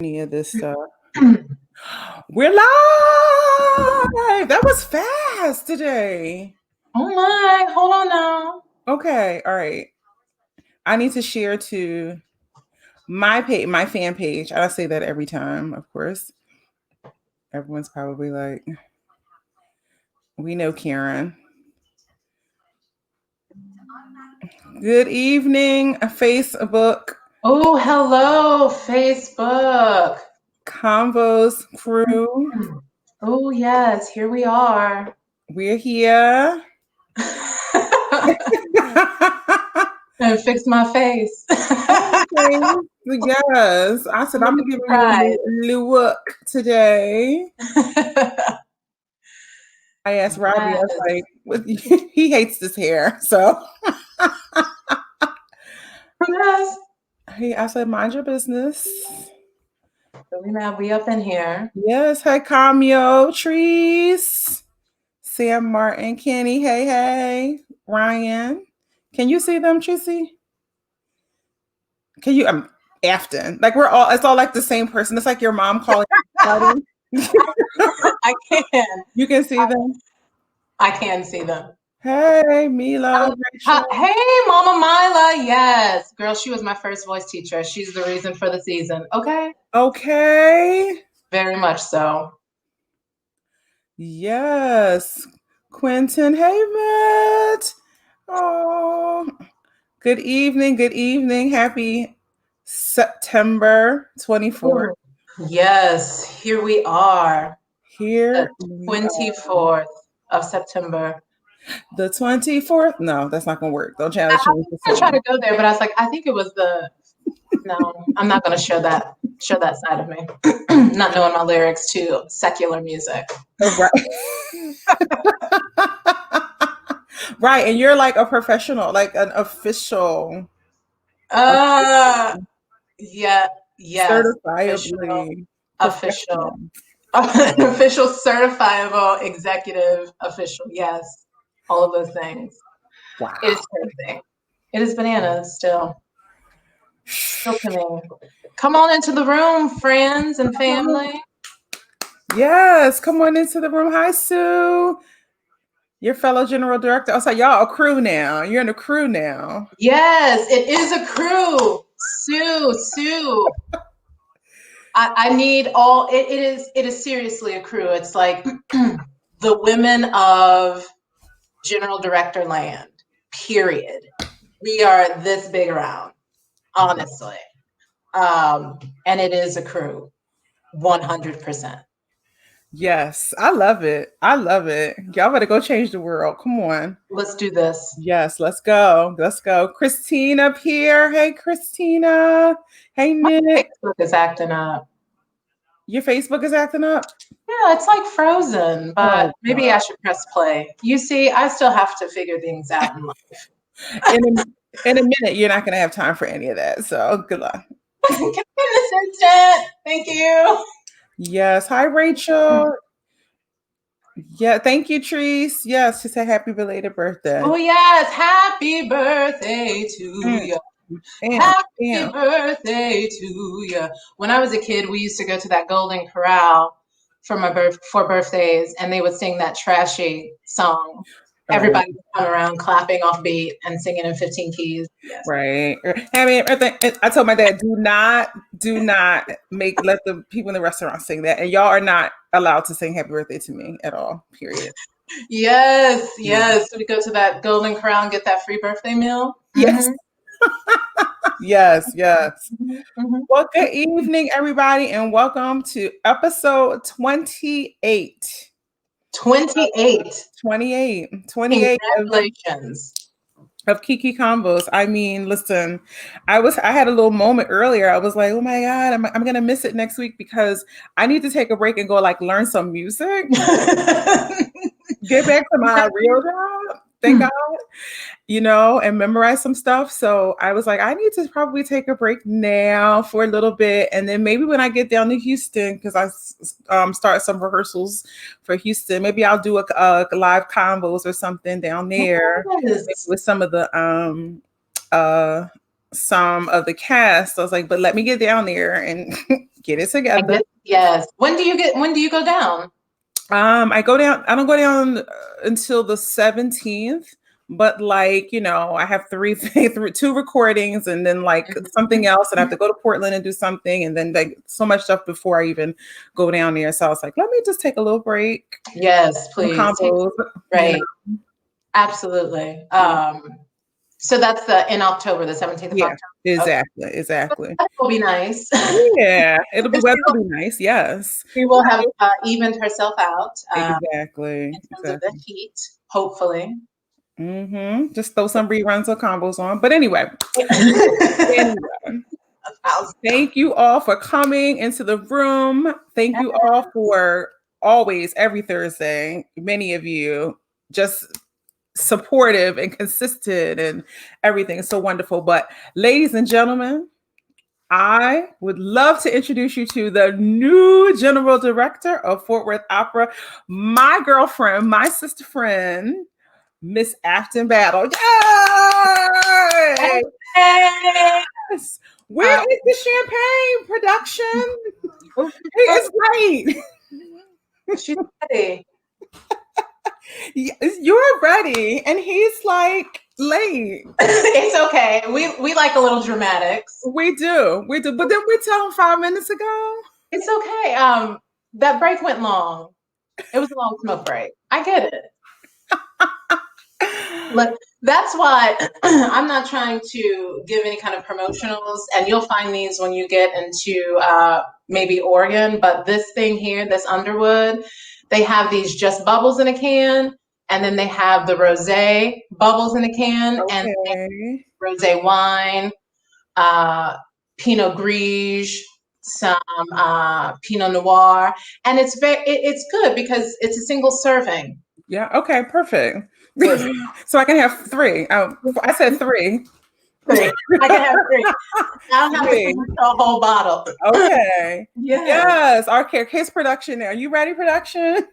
Any of this stuff. We're live. That was fast today. Oh my, hold on now. Okay, all right. I need to share to my page, my fan page. I say that every time, of course. Everyone's probably like, we know Karen. Good evening, Facebook. Oh, hello, Facebook. Convos crew. Oh, yes, here we are. We're here. And fix my face. Yes. I said, I'm going to give you a look today. I asked Robbie, I was like, he hates this hair. So Yes. I said, mind your business. So we up in here. Yes. Hey, Cameo, Trees, Sam Martin, Kenny. Hey, Ryan. Can you see them, Tracy? Can you? Afton. Like it's all like the same person. It's like your mom calling. I can. You can see them? I can see them. Hey, Mila. Hey, Mama Mila. Yes. Girl, she was my first voice teacher. She's the reason for the season. Okay. Okay. Very much so. Yes. Quentin. Hey, Matt. Oh, good evening. Good evening. Happy September 24th. Yes, here we are. Here. The 24th of September. The 24th? No, that's not going to work. Don't challenge me. I tried to go there, but I was like, I think it was no, I'm not going to show that side of me. Not knowing my lyrics to secular music. Right. Right. And you're like a professional, like an official. Yeah. Yes. Certifiably. Official. An official, certifiable, executive official. Yes. All of those things. Wow. It is crazy. It is bananas still. Still coming. Come on into the room, friends and family. Yes, come on into the room. Hi, Sue. Your fellow general director. Oh, so y'all a crew now. You're in a crew now. Yes, it is a crew. Sue. I need all. It is seriously a crew. It's like the women of general director land. Period. We are this big around, honestly, and it is a crew, 100%. Yes, I love it. Y'all better go change the world. Come on. Let's do this. Yes, let's go. Christine up here. Hey, Christina. Hey, Nick. My Facebook is acting up. Your Facebook is acting up? Yeah, it's like frozen, but maybe I should press play. You see, I still have to figure things out in life. In a minute, you're not going to have time for any of that. So good luck. Can this instant? Thank you. Yes. Hi, Rachel. Yeah. Thank you, Trees. Yes. She said happy belated birthday. Oh, yes. Happy birthday to you. Happy birthday to you. When I was a kid, we used to go to that Golden Corral for birthdays, and they would sing that trashy song. Everybody would come around clapping off beat and singing in 15 keys. Yes. Right. I mean, I told my dad, do not let the people in the restaurant sing that. And y'all are not allowed to sing happy birthday to me at all, period. Yes. So we go to that Golden Corral and get that free birthday meal. Yes. Yes. Mm-hmm. Well, good evening, everybody, and welcome to episode 28. 28. Congratulations. Of Kiki Combos. I mean, listen, I had a little moment earlier. I was like, oh my God, I'm going to miss it next week because I need to take a break and go like learn some music. Get back to my real job. Thank God. And memorize some stuff. So I was like, I need to probably take a break now for a little bit. And then maybe when I get down to Houston, because I start some rehearsals for Houston, maybe I'll do a live combos or something down there with some of the some of the cast. I was like, but let me get down there and get it together. Yes. When do you go down? I don't go down until the 17th, but like, I have two recordings and then like something else, and I have to go to Portland and do something, and then like so much stuff before I even go down there. So I was like, let me just take a little break. Yes, please. Right. Absolutely. So that's in October, the 17th of October. Exactly. That will be nice. Yeah, it'll be nice. Yes. She will have evened herself out. Exactly. In terms of the heat, hopefully. Just throw some reruns of combos on. But anyway. Thank you all for coming into the room. Thank you all for always, every Thursday, many of you just supportive and consistent and everything. It's so wonderful. But ladies and gentlemen, I would love to introduce you to the new General Director of Fort Worth Opera, my girlfriend, my sister friend, Miss Afton Battle. Yay! Yes! Where is the champagne production? He is great. She's ready. You're ready, and he's like late. It's okay. We like a little dramatics. We do. But then we tell him 5 minutes ago. It's okay. That break went long. It was a long smoke break. I get it. Look, that's why I'm not trying to give any kind of promotionals, and you'll find these when you get into maybe Oregon. But this thing here, this Underwood, they have these just bubbles in a can, and then they have the rosé bubbles in a can, and rosé wine, Pinot Gris, some Pinot Noir, and it's good because it's a single serving. Yeah. Okay. Perfect. So I can have 3. I said 3. I can have 3. I don't have to finish a whole bottle. Okay. Yes. Our case production. Are you ready, production?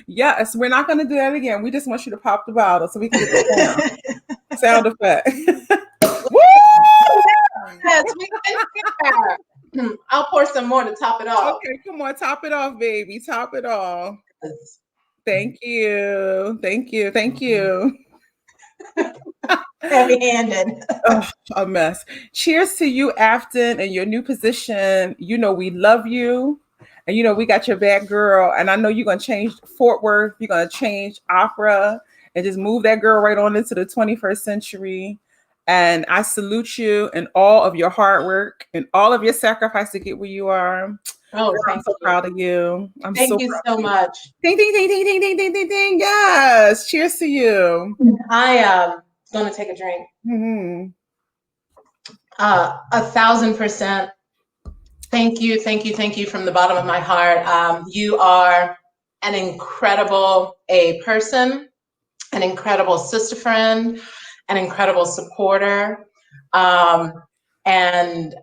Yes. We're not going to do that again. We just want you to pop the bottle so we can get the sound effect. Woo! Yes, I'll pour some more to top it off. Okay, come on, top it off, baby. Top it off. Thank you. Heavy-handed. Oh, a mess. Cheers to you, Afton, and your new position. We love you. And we got your back, girl. And I know you're going to change Fort Worth. You're going to change opera and just move that girl right on into the 21st century. And I salute you and all of your hard work and all of your sacrifice to get where you are. Oh, I'm so proud of you. Thank you so much. Ding, ding, ding, ding, ding, ding, ding, ding, ding. Yes. Cheers to you. I am going to take a drink. 1,000%. Thank you from the bottom of my heart. You are an incredible person, an incredible sister friend, an incredible supporter. And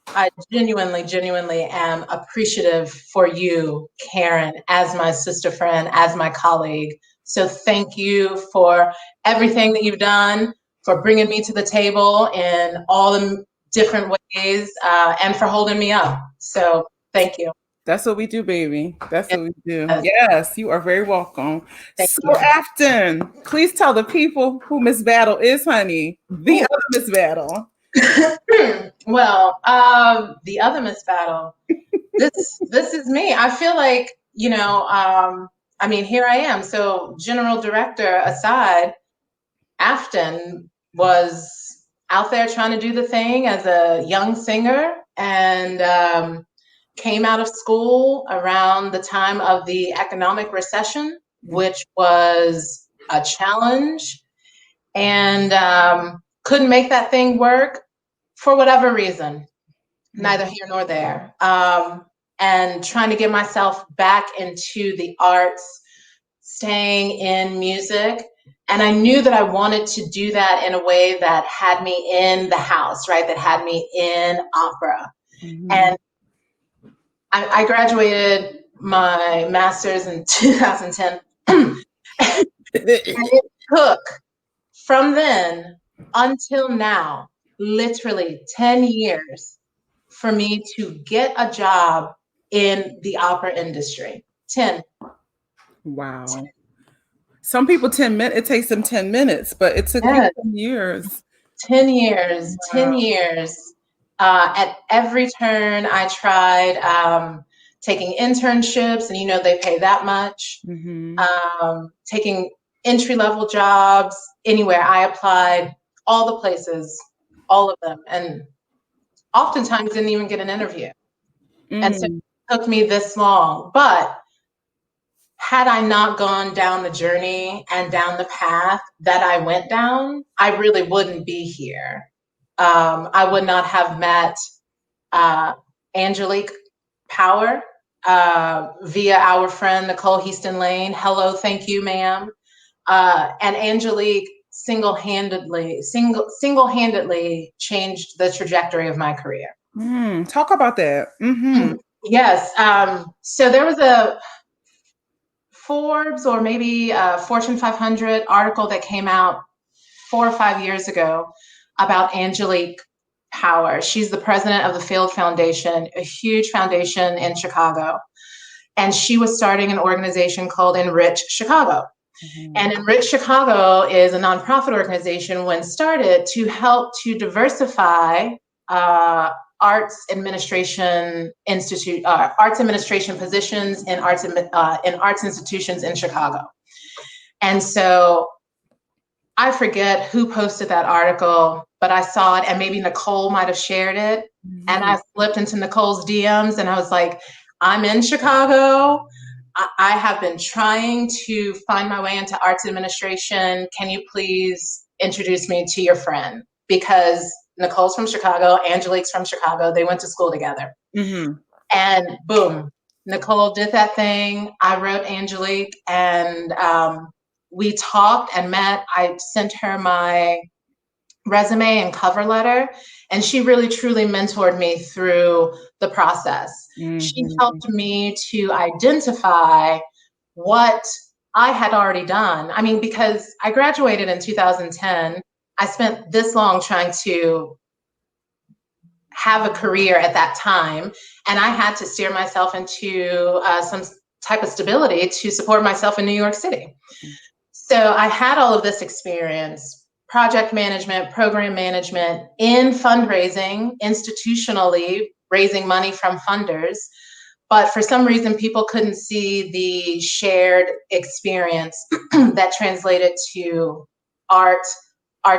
I genuinely am appreciative for you, Karen, as my sister friend, as my colleague. So thank you for everything that you've done, for bringing me to the table in all the different ways, and for holding me up. So thank you. That's what we do, baby. That's what we do. Yes, you are very welcome. So Afton, please tell the people who Miss Battle is, honey. The other Miss Battle. Well, the other Miss Battle. This is me. I feel like, I mean, here I am. So General Director aside, Afton was out there trying to do the thing as a young singer, and came out of school around the time of the economic recession, which was a challenge, and couldn't make that thing work for whatever reason, neither here nor there. And trying to get myself back into the arts, staying in music. And I knew that I wanted to do that in a way that had me in the house, right? That had me in opera. And I graduated my master's in 2010. And it took from then until now, literally 10 years for me to get a job in the opera industry. 10. Wow. Some people 10 minutes, it takes them 10 minutes, but it took you Yes. 10 years. 10 years, Wow. 10 years. At every turn, I tried taking internships, and they pay that much. Taking entry-level jobs, anywhere. I applied, all the places, all of them, and oftentimes didn't even get an interview. And so it took me this long. But had I not gone down the journey and down the path that I went down, I really wouldn't be here. I would not have met Angelique Power via our friend Nicole Heaston Lane. Hello, thank you, ma'am. And Angelique single-handedly changed the trajectory of my career. Talk about that. Yes. So there was a Forbes or maybe a Fortune 500 article that came out 4 or 5 years ago about Angelique Power. She's the president of the Field Foundation, a huge foundation in Chicago. And she was starting an organization called Enrich Chicago. And Enrich Chicago is a nonprofit organization when started to help to diversify arts administration positions in arts institutions in Chicago. And so I forget who posted that article, but I saw it, and maybe Nicole might have shared it. And I slipped into Nicole's DMs, and I was like, I'm in Chicago. I have been trying to find my way into arts administration. Can you please introduce me to your friend? Because Nicole's from Chicago, Angelique's from Chicago. They went to school together. And boom, Nicole did that thing. I wrote Angelique, and we talked and met. I sent her my resume and cover letter, and she really truly mentored me through the process. She helped me to identify what I had already done. I mean, because I graduated in 2010, I spent this long trying to have a career at that time, and I had to steer myself into some type of stability to support myself in New York City. So I had all of this experience, project management, program management, in fundraising, institutionally raising money from funders. But for some reason, people couldn't see the shared experience that translated to arts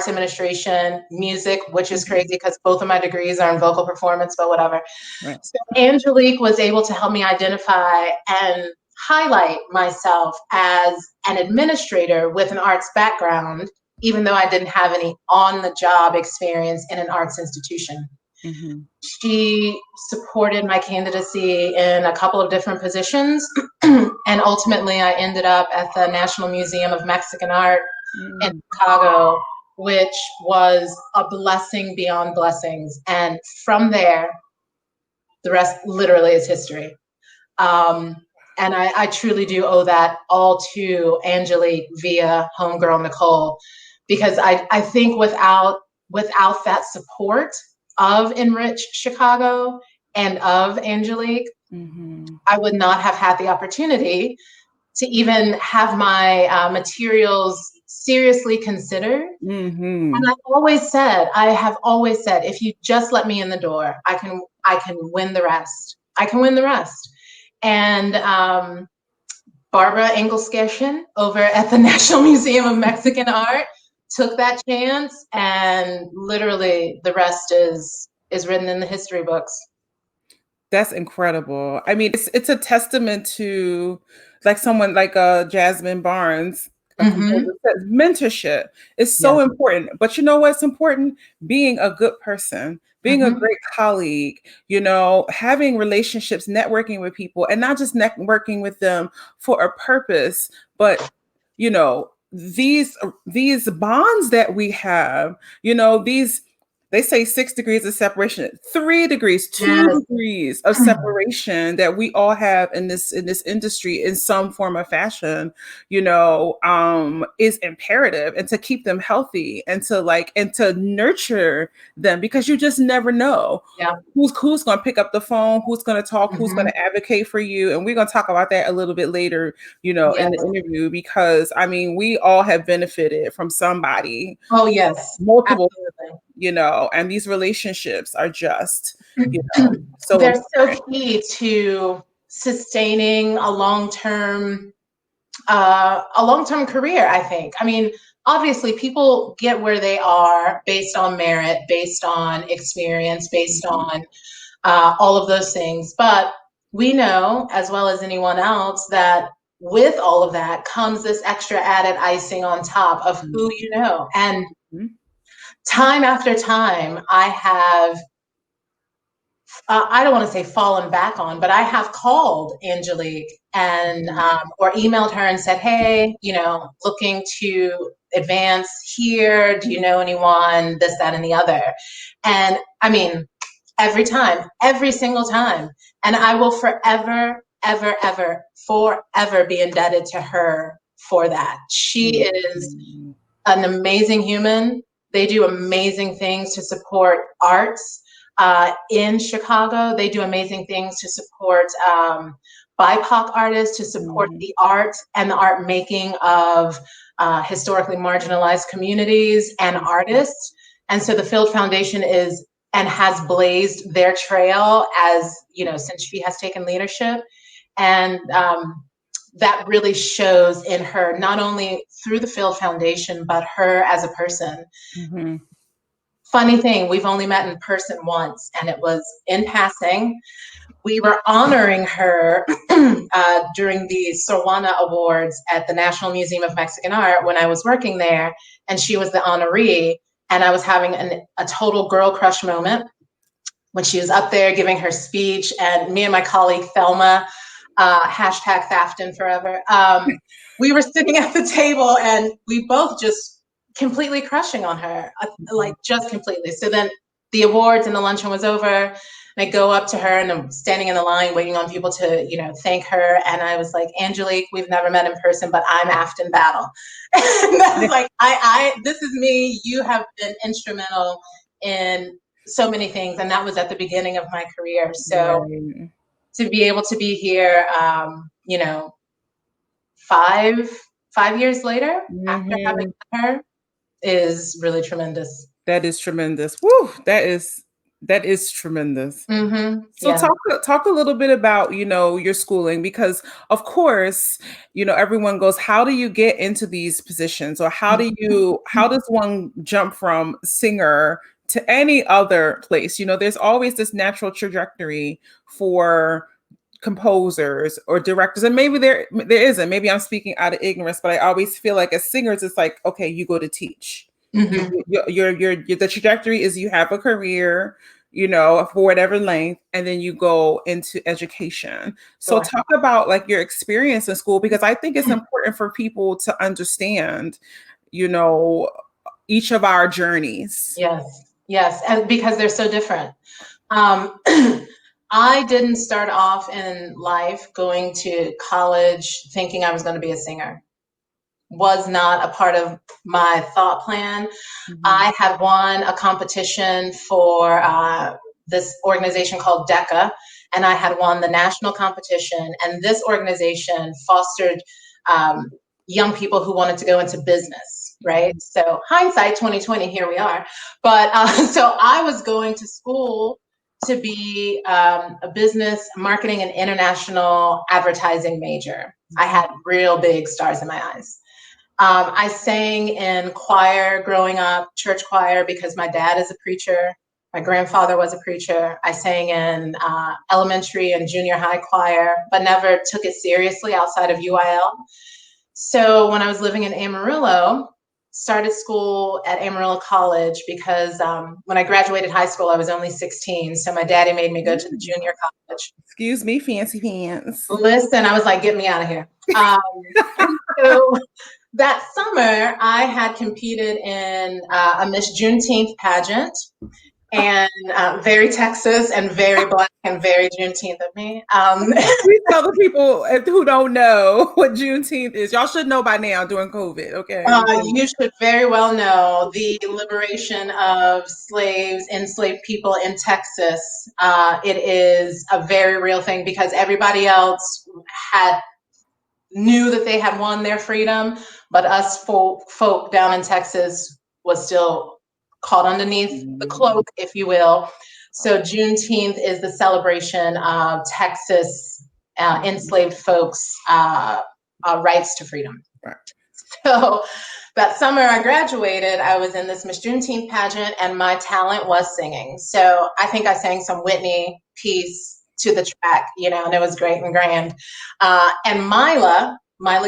administration, music, which is crazy because both of my degrees are in vocal performance, but whatever. Right. So Angelique was able to help me identify and highlight myself as an administrator with an arts background, even though I didn't have any on-the-job experience in an arts institution. She supported my candidacy in a couple of different positions, and ultimately I ended up at the National Museum of Mexican Art in Chicago, which was a blessing beyond blessings. And from there, the rest literally is history. And I truly do owe that all to Angelique via homegirl Nicole, because I think without that support of Enrich Chicago and of Angelique, I would not have had the opportunity to even have my materials seriously considered. And I have always said, if you just let me in the door, I can win the rest. I can win the rest. And Barbara Engelskirchen over at the National Museum of Mexican Art took that chance, and literally the rest is written in the history books. That's incredible. I mean, it's a testament to like someone like Jasmine Barnes. Mentorship is so important. But you know what's important? Being a good person, being a great colleague, having relationships, networking with people, and not just networking with them for a purpose, but these bonds that we have, these They say 6 degrees of separation, 3 degrees, two Yes. degrees of separation that we all have in this industry in some form or fashion, is imperative, and to keep them healthy and to nurture them, because you just never know Yeah. who's going to pick up the phone, who's going to talk, who's going Mhm. to advocate for you. And we're going to talk about that a little bit later, in the Yes. interview, because I mean, we all have benefited from somebody, Oh, yes. multiple, Absolutely. and these relationships are just, so They're so important. key to sustaining a long-term career, I think. I mean, obviously people get where they are based on merit, based on experience, based on all of those things. But we know, as well as anyone else, that with all of that comes this extra added icing on top of who you know. And Mhm. time after time, I don't want to say fallen back on, but I have called Angelique and or emailed her and said, hey, looking to advance here. Do you know anyone? This, that, and the other. And I mean, every time, every single time. And I will forever, ever, ever, forever be indebted to her for that. She is Mhm. an amazing human. They do amazing things to support arts in Chicago. They do amazing things to support BIPOC artists, to support Mhm. the art and the art making of historically marginalized communities and artists. And so the Field Foundation is and has blazed their trail since she has taken leadership. And that really shows in her, not only through the Field Foundation, but her as a person. Mhm. Funny thing, we've only met in person once, and it was in passing. We were honoring her during the Sorwana Awards at the National Museum of Mexican Art when I was working there, and she was the honoree. And I was having a total girl crush moment when she was up there giving her speech, and me and my colleague Thelma, hashtag Afton forever, we were sitting at the table and we both just completely crushing on her, like just completely. So then the awards and the luncheon was over, and I go up to her and I'm standing in the line waiting on people to, thank her. And I was like, Angelique, we've never met in person, but I'm Afton Battle. And I was like, this is me. You have been instrumental in so many things, and that was at the beginning of my career. So Right. to be able to be here, 5 years later after having Mhm. her is really tremendous. That is tremendous. Woo! That is tremendous. So Yeah. talk a little bit about, your schooling, because of course, everyone goes, how do you get into these positions, or how does one jump from singer to any other place? There's always this natural trajectory for composers or directors, and maybe there isn't. Maybe I'm speaking out of ignorance, but I always feel like as singers, it's like, okay, you go to teach. Mm-hmm. The trajectory is you have a career, for whatever length, and then you go into education. So Sure. talk about like your experience in school, because I think it's important for people to understand, you know, each of our journeys. Yes. Yes. And because they're so different. Um, I didn't start off in life going to college thinking I was going to be a singer. Was not a part of my thought plan. Mhm. I had won a competition for this organization called DECA, and I had won the national competition. And this organization fostered um, young people who wanted to go into business, right? So hindsight 2020, here we are. But so I was going to school to be a business marketing and international advertising major. I had real big stars in my eyes. I sang in choir growing up, church choir, because my dad is a preacher. My grandfather was a preacher. I sang in elementary and junior high choir, but never took it seriously outside of UIL. So when I was living in Amarillo, started school at Amarillo College because when I graduated high school, I was only 16. So my daddy made me go to the junior college. Excuse me, fancy pants. Listen, I was like, get me out of here. So that summer, I had competed in a Miss Juneteenth pageant, and very Texas and very Black and very Juneteenth of me. We tell the people who don't know what Juneteenth is. Y'all should know by now during COVID, okay? You should very well know the liberation of slaves, enslaved people in Texas. It is a very real thing because everybody else knew that they had won their freedom, but us folk down in Texas was still caught underneath the cloak, if you will. So Juneteenth is the celebration of Texas enslaved folks' rights to freedom. Right. So that summer I graduated, I was in this Miss Juneteenth pageant and my talent was singing. So I think I sang some Whitney piece to the track, and it was great and grand. And Mila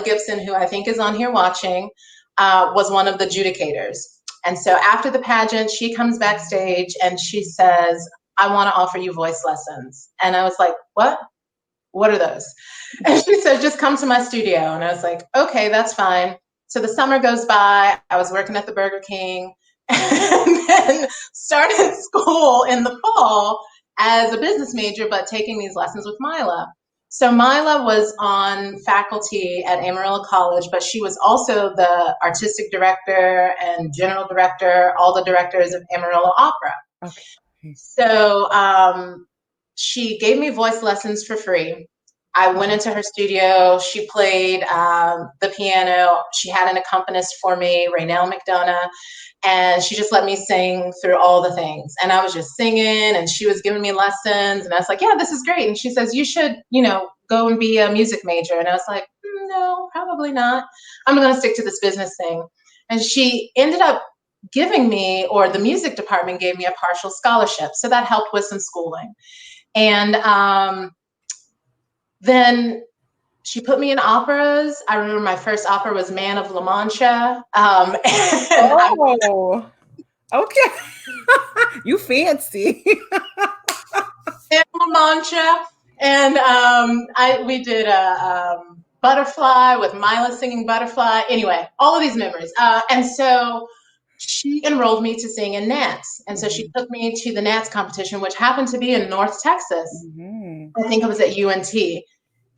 Gibson, who I think is on here watching, was one of the adjudicators. And so after the pageant, she comes backstage and she says, I want to offer you voice lessons. And I was like, what? What are those? And she said, just come to my studio. And I was like, okay, that's fine. So the summer goes by. I was working at the Burger King and then started school in the fall as a business major, but taking these lessons with Mila. So Mila was on faculty at Amarillo College, but she was also the artistic director and general director, all the directors of Amarillo Opera. Okay. So she gave me voice lessons for free. I went into her studio. She played the piano. She had an accompanist for me, Raynell McDonough, and she just let me sing through all the things. And I was just singing, and she was giving me lessons. And I was like, yeah, this is great. And she says, you should, go and be a music major. And I was like, no, probably not. I'm going to stick to this business thing. And she ended up giving me, or the music department gave me, a partial scholarship. So that helped with some schooling. And then she put me in operas. I remember my first opera was Man of La Mancha. Okay. You fancy. Man of La Mancha. And we did a Butterfly with Mila singing Butterfly. Anyway, all of these memories. And so she enrolled me to sing in Nats. And so she took me to the Nats competition, which happened to be in North Texas. I think it was at UNT.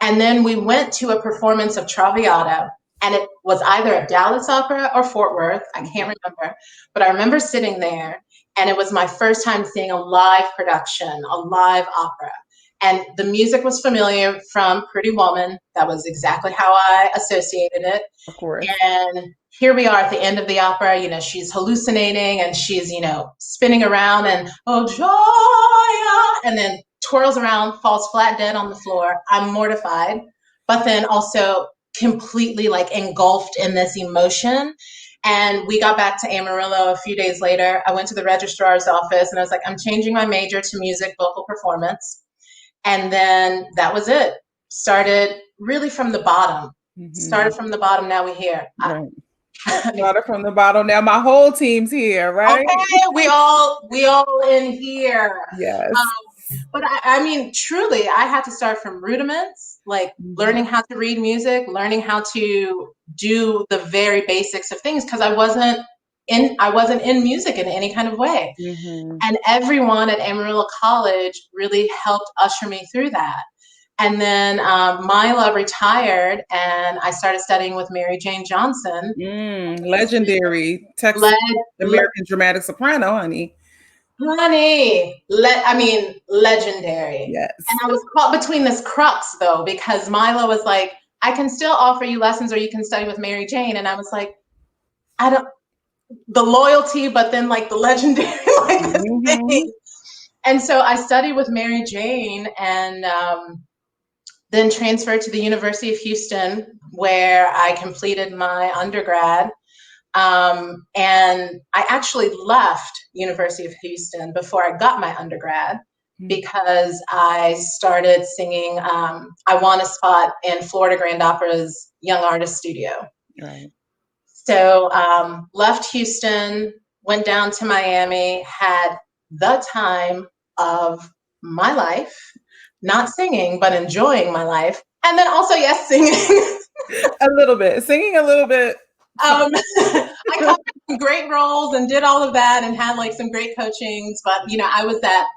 And then we went to a performance of Traviata, and it was either at Dallas Opera or Fort Worth. I can't remember. But I remember sitting there, and it was my first time seeing a live production, a live opera. And the music was familiar from Pretty Woman. That was exactly how I associated it. Of course. And here we are at the end of the opera. She's hallucinating and she's, spinning around and, oh, joy, and then twirls around, falls flat dead on the floor. I'm mortified, but then also completely engulfed in this emotion. And we got back to Amarillo a few days later. I went to the registrar's office and I was like, I'm changing my major to music vocal performance. And then that was it. Started really from the bottom. Started from the bottom. Now we're here. Right. Started from the bottom. Now my whole team's here, right? Okay, we all in here. Yes. But I mean, truly, I had to start from rudiments, learning how to read music, learning how to do the very basics of things, because I wasn't in music in any kind of way. And everyone at Amarillo College really helped usher me through that. And then Mila retired, and I started studying with Mary Jane Johnson. Legendary Texas American dramatic soprano, honey. Legendary. Yes. And I was caught between this crux, though, because Mila was like, I can still offer you lessons or you can study with Mary Jane. And I was like, the loyalty, but then the legendary, thing. And so I studied with Mary Jane and then transferred to the University of Houston, where I completed my undergrad. And I actually left University of Houston before I got my undergrad because I started singing. I won a spot in Florida Grand Opera's Young Artist Studio. Right. So left Houston, went down to Miami, had the time of my life, not singing, but enjoying my life. And then also, yes, singing. A little bit. Singing a little bit. I covered some great roles and did all of that and had like some great coachings, but I was that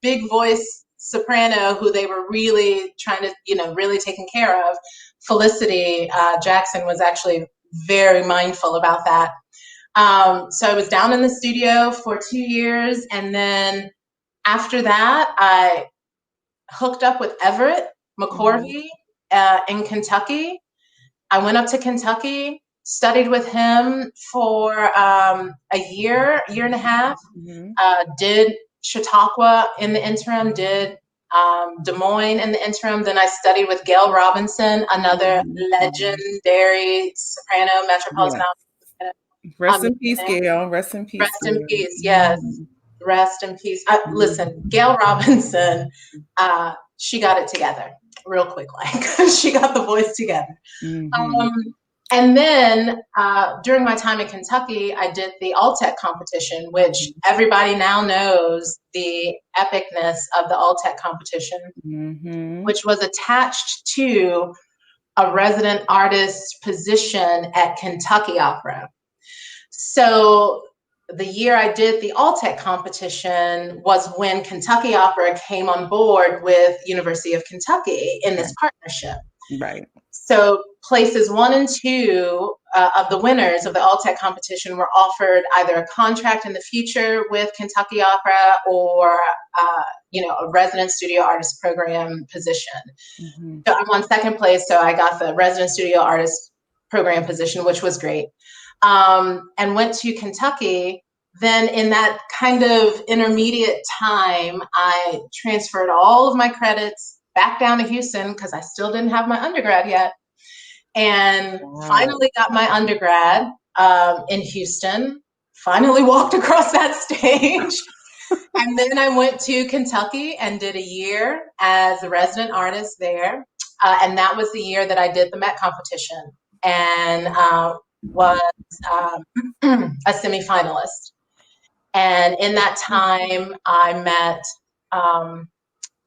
big voice soprano who they were really trying to, really taking care of. Felicity Jackson was actually very mindful about that. So I was down in the studio for 2 years, and then after that, I hooked up with Everett McCorvey in Kentucky. I went up to Kentucky, studied with him for a year and a half, did Chautauqua in the interim, did Des Moines in the interim. Then I studied with Gail Robinson, another legendary soprano, Metropolitan Opera. Rest in peace, Gail. Rest in peace. Rest in peace. Yes. Rest in peace. Listen, Gail Robinson, she got it together real quick. Like she got the voice together. And then during my time in Kentucky, I did the All-Tech competition, which everybody now knows the epicness of the All-Tech competition, which was attached to a resident artist position at Kentucky Opera. So the year I did the All-Tech competition was when Kentucky Opera came on board with University of Kentucky in this partnership. Right. So places 1 and 2 of the winners of the All-Tech competition were offered either a contract in the future with Kentucky Opera or, a resident studio artist program position. So I won second place, so I got the resident studio artist program position, which was great. And went to Kentucky. Then in that kind of intermediate time, I transferred all of my credits back down to Houston because I still didn't have my undergrad yet. And finally got my undergrad in Houston, finally walked across that stage. And then I went to Kentucky and did a year as a resident artist there. And that was the year that I did the Met competition and was a semifinalist. And in that time, I met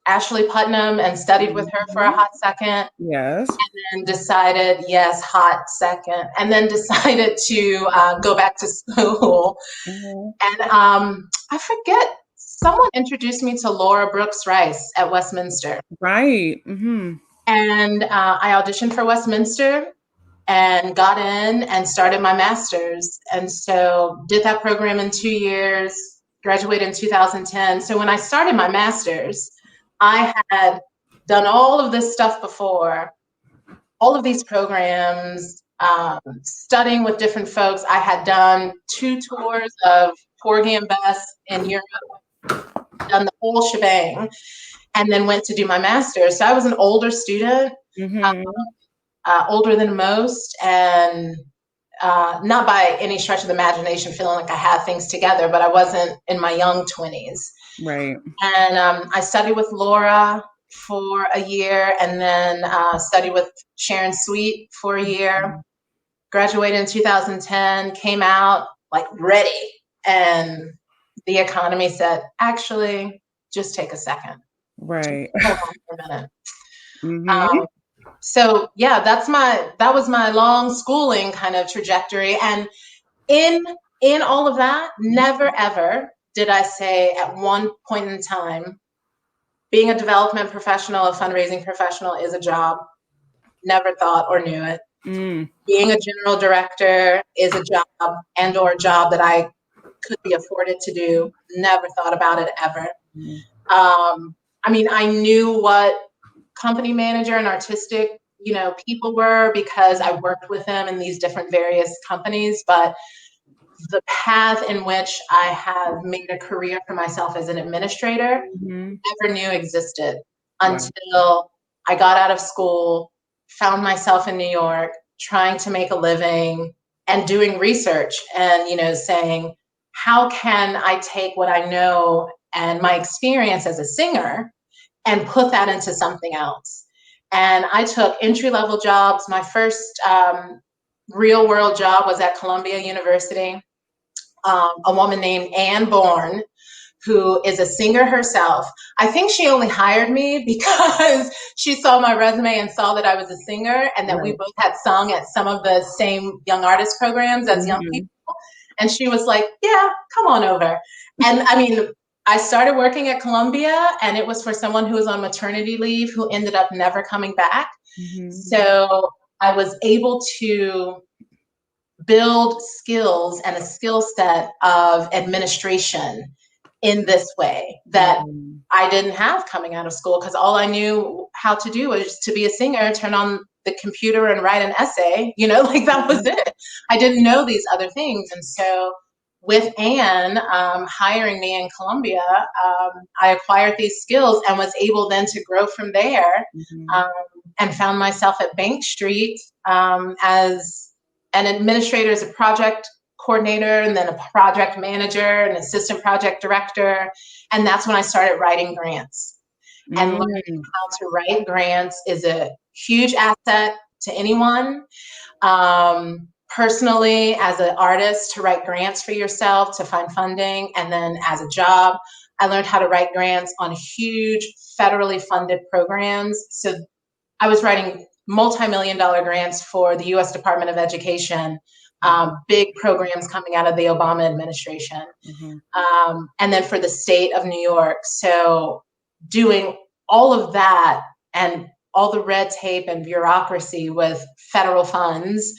Ashley Putnam and studied with her for a hot second. Yes. And then decided, yes, hot second. And then decided to go back to school. And I forget, someone introduced me to Laura Brooks Rice at Westminster. Right. And I auditioned for Westminster and got in and started my master's. And so did that program in 2 years, graduated in 2010. So when I started my master's, I had done all of this stuff before, all of these programs, studying with different folks. I had done 2 tours of Porgy and Bess in Europe, done the whole shebang, and then went to do my master's. So I was an older student, older than most, and not by any stretch of the imagination feeling like I had things together, but I wasn't in my young 20s. Right. And I studied with Laura for a year, and then studied with Sharon Sweet for a year. Graduated in 2010, came out like ready, and the economy said, actually, just take a second. Right. Hold on for a minute. So yeah, that was my long schooling kind of trajectory. And in all of that, never ever did I say at one point in time, being a development professional, a fundraising professional is a job. Never thought or knew it. Being a general director is a job or a job that I could be afforded to do. Never thought about it ever. I mean, I knew what company manager and artistic, people were because I worked with them in these different various companies, but the path in which I have made a career for myself as an administrator, never knew existed until I got out of school, found myself in New York, trying to make a living and doing research and, saying, how can I take what I know and my experience as a singer and put that into something else? And I took entry-level jobs. My first real-world job was at Columbia University. A woman named Ann Bourne, who is a singer herself. I think she only hired me because she saw my resume and saw that I was a singer and that we Right. both had sung at some of the same young artist programs as young people. And she was like, yeah, come on over. And I mean, I started working at Columbia, and it was for someone who was on maternity leave who ended up never coming back. So I was able to build skills and a skill set of administration in this way that I didn't have coming out of school, because all I knew how to do was to be a singer, turn on the computer and write an essay, like that was it. I didn't know these other things. And so with Anne hiring me in Columbia, I acquired these skills and was able then to grow from there, and found myself at Bank Street as an administrator, as a project coordinator, and then a project manager, an assistant project director. And that's when I started writing grants. And learning how to write grants is a huge asset to anyone. Personally, as an artist, to write grants for yourself, to find funding, and then as a job, I learned how to write grants on huge federally funded programs. So I was writing multi-million-dollar grants for the U.S. Department of Education, big programs coming out of the Obama administration, and then for the state of New York. So doing all of that and all the red tape and bureaucracy with federal funds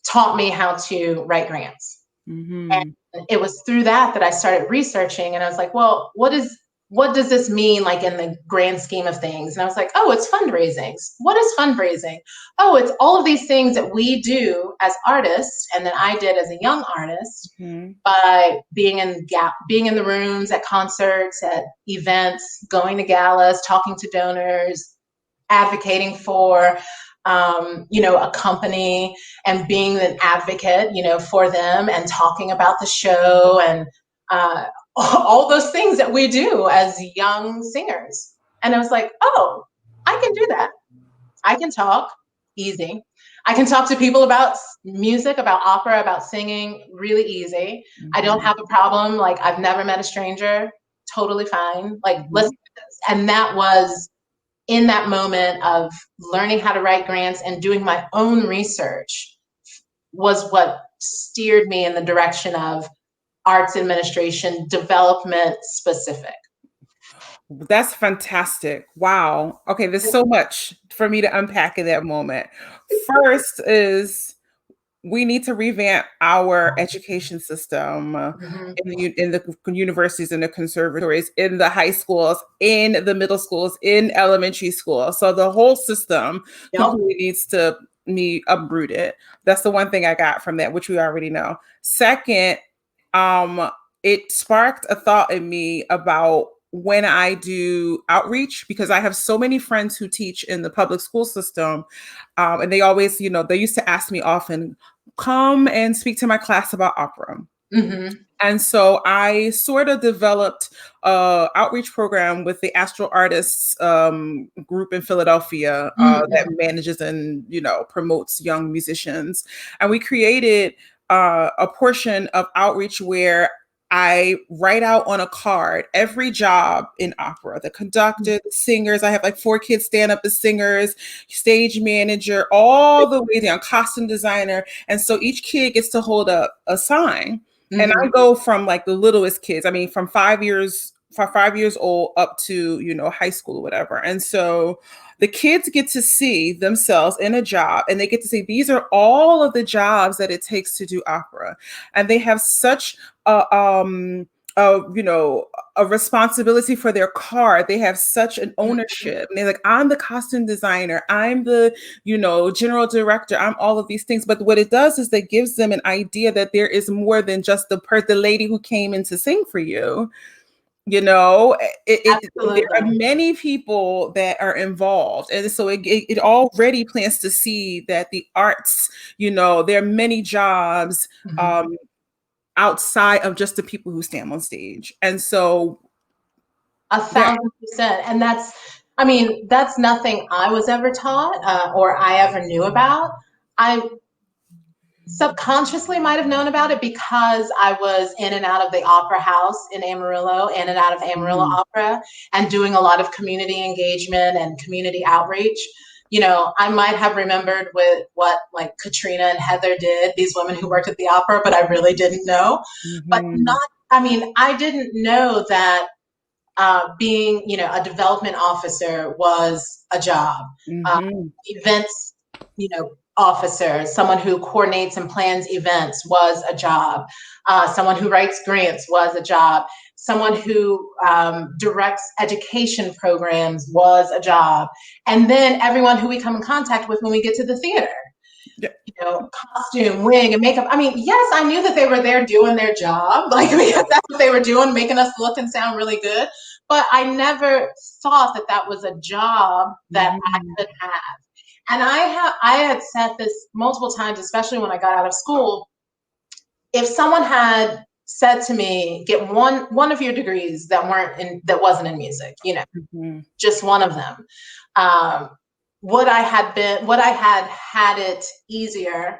taught me how to write grants. And it was through that I started researching, and I was like, well, what does this mean, like in the grand scheme of things? And I was like, oh, it's fundraising. What is fundraising? Oh, it's all of these things that we do as artists, and that I did as a young artist, by being in the rooms at concerts, at events, going to galas, talking to donors, advocating for a company, and being an advocate, for them, and talking about the show, and all those things that we do as young singers. And I was like, oh, I can do that. I can talk easy. I can talk to people about music, about opera, about singing really easy. I don't have a problem. Like, I've never met a stranger. Totally fine. Like, let's do this. And that was in that moment of learning how to write grants and doing my own research, was what steered me in the direction of arts administration, development specific. That's fantastic. Wow. Okay, there's so much for me to unpack in that moment. First is we need to revamp our education system in the universities, in the conservatories, in the high schools, in the middle schools, in elementary school. So the whole system completely needs to be uprooted. That's the one thing I got from that, which we already know. Second, it sparked a thought in me about when I do outreach, because I have so many friends who teach in the public school system, and they always, they used to ask me often, come and speak to my class about opera. And so I sort of developed an outreach program with the Astral Artists group in Philadelphia that manages and, promotes young musicians. And we created a portion of outreach where I write out on a card every job in opera: the conductor, the singers. I have like 4 kids stand up as singers, stage manager, all the way down, costume designer. And so each kid gets to hold up a sign. And I go from like the littlest kids, from 5 years old up to, high school or whatever. And so the kids get to see themselves in a job, and they get to see these are all of the jobs that it takes to do opera. And they have such a responsibility for their card. They have such an ownership. And they're like, I'm the costume designer, I'm the, general director, I'm all of these things. But what it does is that gives them an idea that there is more than just the lady who came in to sing for you. There are many people that are involved. And so it already plants to see that the arts, there are many jobs outside of just the people who stand on stage. And so 1,000%. And that's nothing I was ever taught or I ever knew about. subconsciously might have known about it because I was in and out of the opera house in Amarillo, in and out of Amarillo Opera, and doing a lot of community engagement and community outreach. You know, I might have remembered with what like Katrina and Heather did, these women who worked at the opera, but I really didn't know. But not, I mean, I didn't know that being, you know, a development officer was a job. Events, you know, officer, someone who coordinates and plans events was a job. Someone who writes grants was a job. Someone who directs education programs was a job. And then everyone who we come in contact with when we get to the theater. You know, costume, wig, and makeup. I mean, yes, I knew that they were there doing their job, like because that's what they were doing, making us look and sound really good. But I never thought that that was a job that I could have. And I had said this multiple times, especially when I got out of school. If someone had said to me, "Get one of your degrees that wasn't in music," you know, just one of them. Would I had had it easier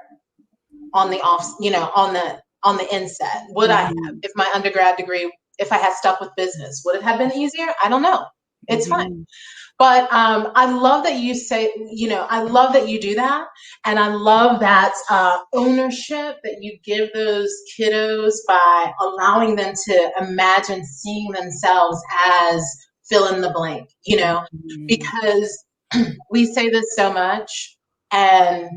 on the off, you know, on the inset? Would I have, if my undergrad degree, if I had stuck with business, would it have been easier? I don't know. It's fine. But I love that you say, you know, I love that you do that. And I love that ownership that you give those kiddos by allowing them to imagine seeing themselves as fill in the blank, you know, because we say this so much, and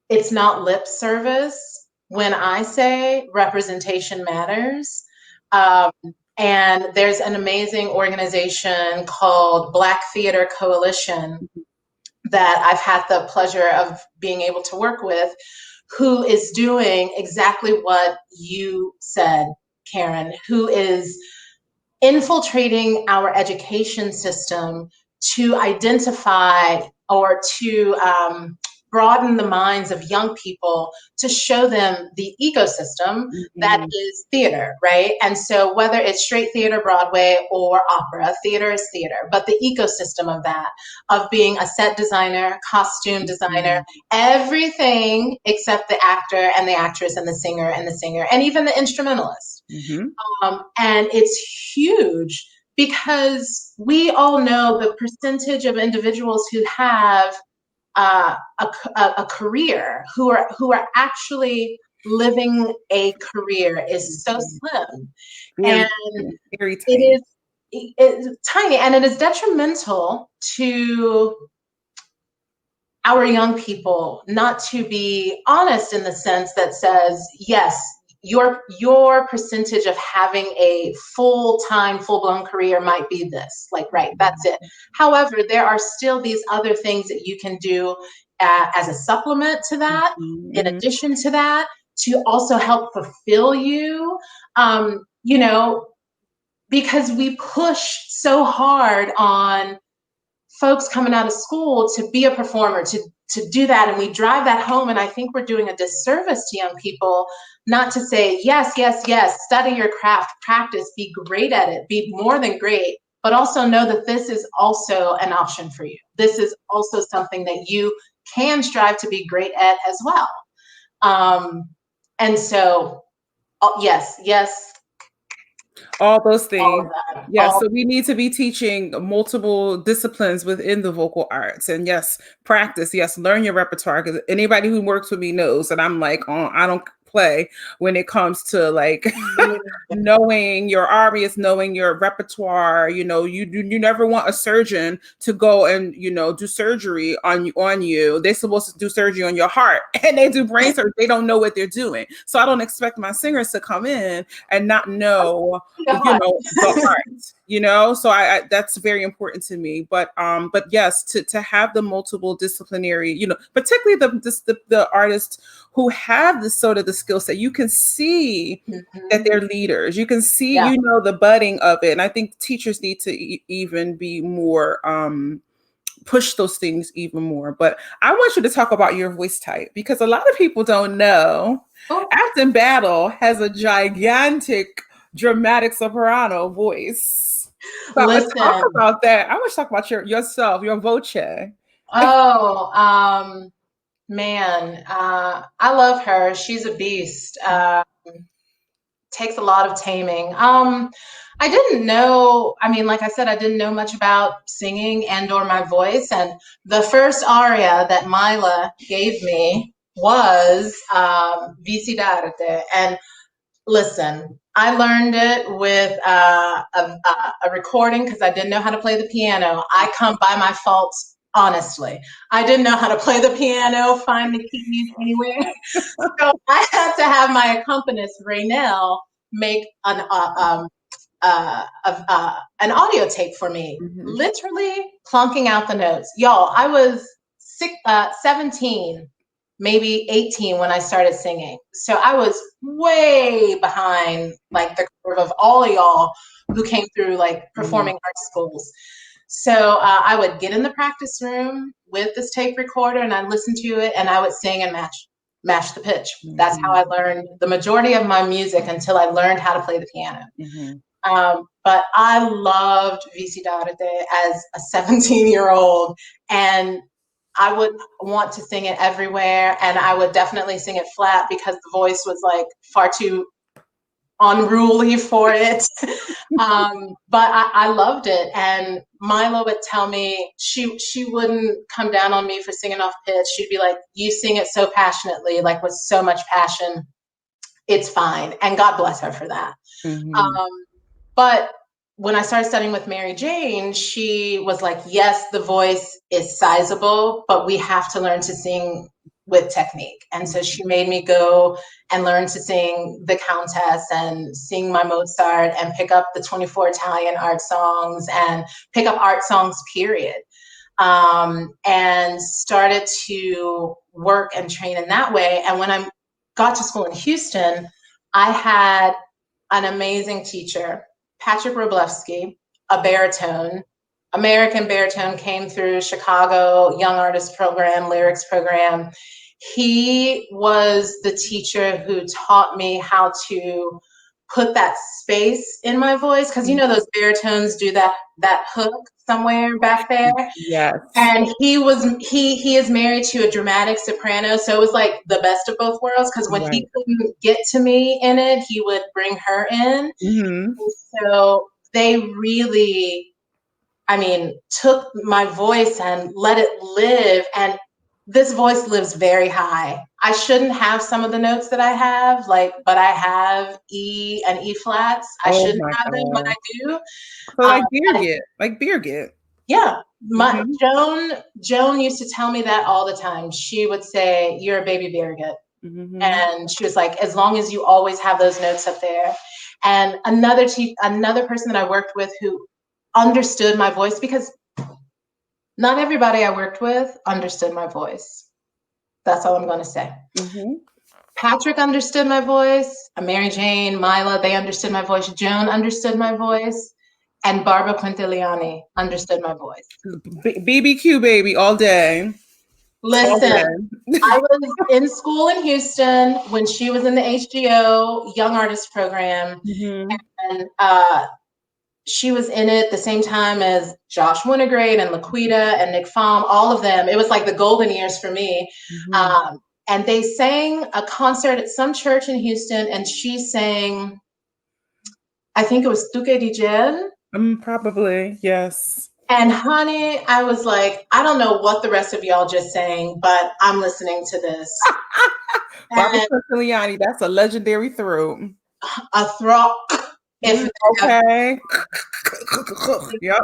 it's not lip service when I say representation matters. And there's an amazing organization called Black Theater Coalition that I've had the pleasure of being able to work with, who is doing exactly what you said, Karen, who is infiltrating our education system to identify or to broaden the minds of young people, to show them the ecosystem that is theater, right? And so whether it's straight theater, Broadway, or opera, theater is theater, but the ecosystem of that, of being a set designer, costume designer, everything except the actor and the actress and the singer, and even the instrumentalist. And it's huge because we all know the percentage of individuals who have a career, who are actually living a career, is so slim. And very tiny. It's tiny, and it is detrimental to our young people not to be honest in the sense that says, yes, your percentage of having a full-time, full-blown career might be this, like, right, that's it. However, there are still these other things that you can do as a supplement to that, in addition to that, to also help fulfill you, you know, because we push so hard on folks coming out of school to be a performer, to do that, and we drive that home, and I think we're doing a disservice to young people not to say, yes, yes, yes, study your craft, practice, be great at it, be more than great, but also know that this is also an option for you. This is also something that you can strive to be great at as well. And so, yes, all those things. Yes, all so we need to be teaching multiple disciplines within the vocal arts. And yes, practice. Yes, learn your repertoire. Because anybody who works with me knows that I'm like, oh, I don't play when it comes to like knowing your arias, knowing your repertoire. You know, you never want a surgeon to go and, you know, do surgery on you. They're supposed to do surgery on your heart, and they do brain surgery. They don't know what they're doing. So I don't expect my singers to come in and not know, you know, the art, you know. So I that's very important to me. But yes, to have the multiple disciplinary, you know, particularly the artists who have this sort of the skill set, you can see that they're leaders. You can see, you know, the budding of it. And I think teachers need to even be more, push those things even more. But I want you to talk about your voice type, because a lot of people don't know. Afton Battle has a gigantic, dramatic soprano voice. So let's talk about that. I want to talk about yourself, your voce. Man, I love her. She's a beast. Takes a lot of taming. I didn't know, I mean, like I said, I didn't know much about singing and or my voice. And the first aria that Mila gave me was Vici d'arte. And listen, I learned it with a recording because I didn't know how to play the piano. I come by my faults, honestly. I didn't know how to play the piano, find the keys anywhere. So I had to have my accompanist, Raynell, make an audio tape for me, Mm-hmm. literally plunking out the notes. Y'all, I was 17, maybe 18 when I started singing. So I was way behind like the curve of all of y'all who came through like performing arts schools. So I would get in the practice room with this tape recorder and I'd listen to it and I would sing and match the pitch. That's how I learned the majority of my music until I learned how to play the piano. But I loved Vici d'arte as a 17-year-old, and I would want to sing it everywhere, and I would definitely sing it flat because the voice was like far too unruly for it. But I loved it, and Mila would tell me she wouldn't come down on me for singing off pitch. She'd be like, "You sing it so passionately, like with so much passion. It's fine," and God bless her for that. But when I started studying with Mary Jane, she was like, yes, the voice is sizable, but we have to learn to sing with technique. And so she made me go and learn to sing the Countess and sing my Mozart and pick up the 24 Italian art songs and pick up art songs, period. And started to work and train in that way. And when I got to school in Houston, I had an amazing teacher, Patrick Roblewski, a baritone, American baritone, came through Chicago Young Artist Program, lyrics program. He was the teacher who taught me how to put that space in my voice, because you know those baritones do that hook somewhere back there. Yes. And he is married to a dramatic soprano, so it was like the best of both worlds, because when he couldn't get to me in it, he would bring her in. So they really, I mean, took my voice and let it live, and this voice lives very high. I shouldn't have some of the notes that I have, like, but I have E and E flats. I shouldn't have them, but I do. So like Birgit. Yeah, my Joan used to tell me that all the time. She would say, "You're a baby Birgit," and she was like, "As long as you always have those notes up there." And another person that I worked with who understood my voice, because not everybody I worked with understood my voice. That's all I'm going to say. Patrick understood my voice. Mary Jane, Mila, they understood my voice. Joan understood my voice. And Barbara Quintiliani understood my voice. BBQ baby all day. Listen, I was in school in Houston when she was in the HGO Young Artist Program. And she was in it the same time as Josh Wintergrade and Laquita and Nick Pham, all of them. It was like the golden years for me. And they sang a concert at some church in Houston, and she sang, I think it was Tu Que Dijen. Probably, yes. And honey, I was like, I don't know what the rest of y'all just sang, but I'm listening to this. Barbara Quintiliani, that's a legendary throat. A throat. Okay. Yep.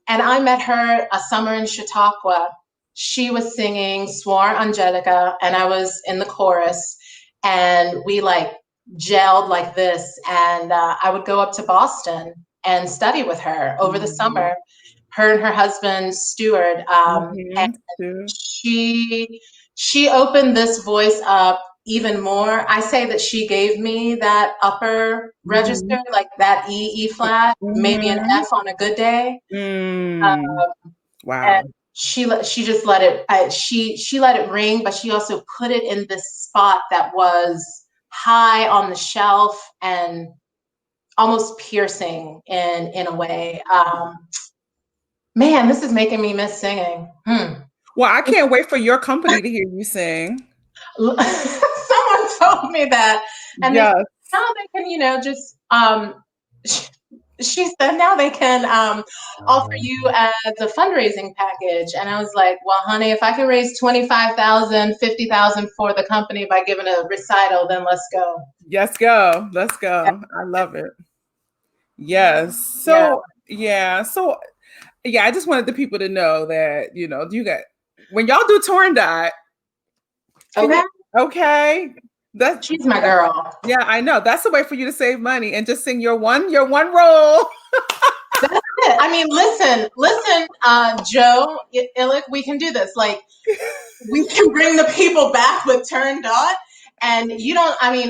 And I met her a summer in Chautauqua. She was singing Suor Angelica, and I was in the chorus, and we like gelled like this. And I would go up to Boston and study with her over the summer. Her and her husband Stuart, and she opened this voice up even more. I say that she gave me that upper register, like that E flat, maybe an F on a good day. Wow. And she just let it. She let it ring, but she also put it in this spot that was high on the shelf and almost piercing in a way. Man, this is making me miss singing. Well, I can't wait for your company to hear you sing. Someone told me that, and they said, Yes. now they can, just she said now they can offer you as a fundraising package. And I was like, well, honey, if I can raise 25,000, 50,000 for the company by giving a recital, then let's go. Let's go. Let's go. I love it. Yes. Yeah. So, I just wanted the people to know that, you got, when y'all do Torn Dot, Okay. okay. That's, She's my girl. yeah, I know. That's the way for you to save money and just sing your one role. That's it. I mean, listen, Joe Illick, we can do this. Like, we can bring the people back with Turn Dot. And you don't, I mean,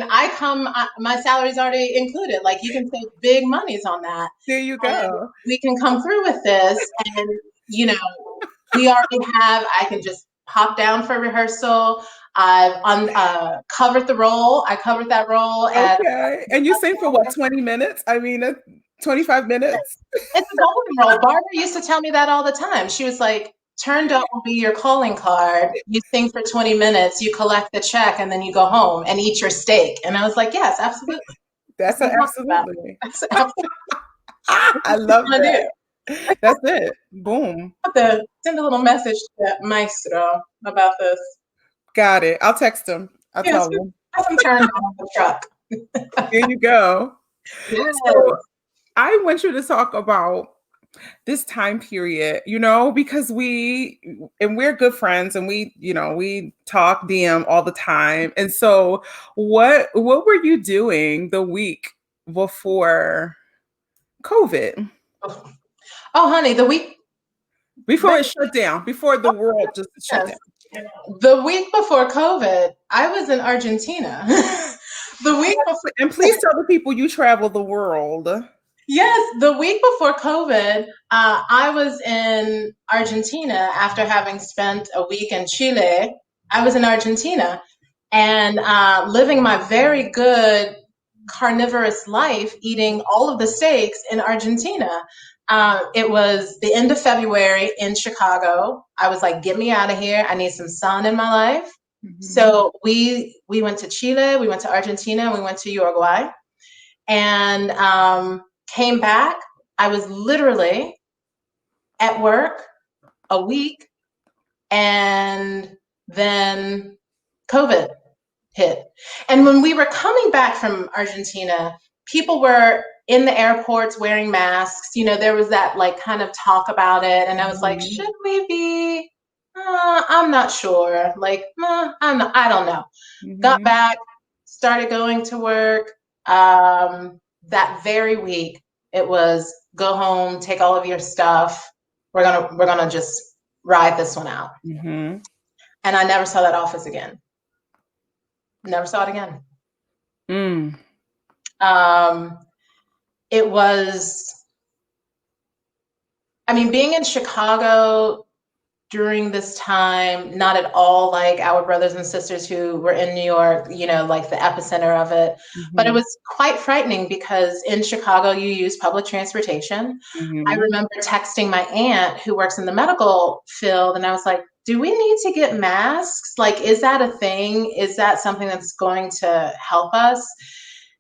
my salary's already included. Like, you can save big monies on that. There you And go. we can come through with this. And, we already have, I can just pop down for rehearsal. I've covered the role. I covered that role. Okay. And you sing for what, 20 minutes? I mean, 25 minutes? It's a golden role. Barbara used to tell me that all the time. She was like, turned up will be your calling card. You sing for 20 minutes, you collect the check, and then you go home and eat your steak. And I was like, yes, absolutely. That's absolutely. That's absolutely I what love I do. that. That's it. Boom. I have to send a little message to Maestro about this. Got it. I'll text him. I'll Yes, tell him. have him turned on the truck. Here you go. Yes. So I want you to talk about this time period, because we're good friends and we talk DM all the time. And so what were you doing the week before COVID? Oh, honey, the week Before it shut down, before the world just shut yes. down. The week before COVID, I was in Argentina. The week before, And please tell the people you travel the world. yes, the week before COVID, I was in Argentina after having spent a week in Chile. I was in Argentina and living my very good carnivorous life, eating all of the steaks in Argentina. It was the end of February in Chicago. I was like, get me out of here. I need some sun in my life. Mm-hmm. So we went to Chile, we went to Argentina, we went to Uruguay, and came back. I was literally at work a week, and then COVID hit. And when we were coming back from Argentina, people were in the airports wearing masks. There was that like kind of talk about it. And I was like, should we be? I'm not sure. Like, I don't know. Mm-hmm. Got back, started going to work. That very week, it was go home, take all of your stuff. We're gonna just ride this one out. Mm-hmm. And I never saw that office again. Never saw it again. It was, being in Chicago during this time, not at all like our brothers and sisters who were in New York, like the epicenter of it. Mm-hmm. But it was quite frightening because in Chicago, you use public transportation. Mm-hmm. I remember texting my aunt who works in the medical field, and I was like, do we need to get masks? Like, is that a thing? Is that something that's going to help us?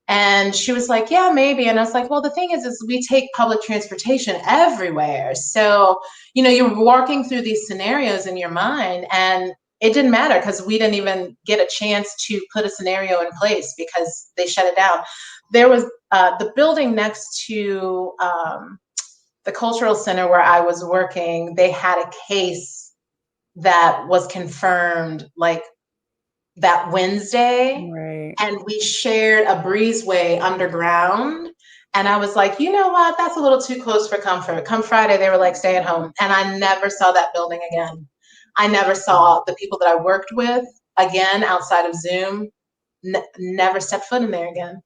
And she was like, yeah, maybe. And I was like, well, the thing is we take public transportation everywhere. So, you're walking through these scenarios in your mind, and it didn't matter because we didn't even get a chance to put a scenario in place because they shut it down. There was the building next to the cultural center where I was working. They had a case that was confirmed like that Wednesday. Right. And we shared a breezeway underground. And I was like, you know what? That's a little too close for comfort. Come Friday, they were like, stay at home. And I never saw that building again. I never saw the people that I worked with again outside of Zoom. Never stepped foot in there again.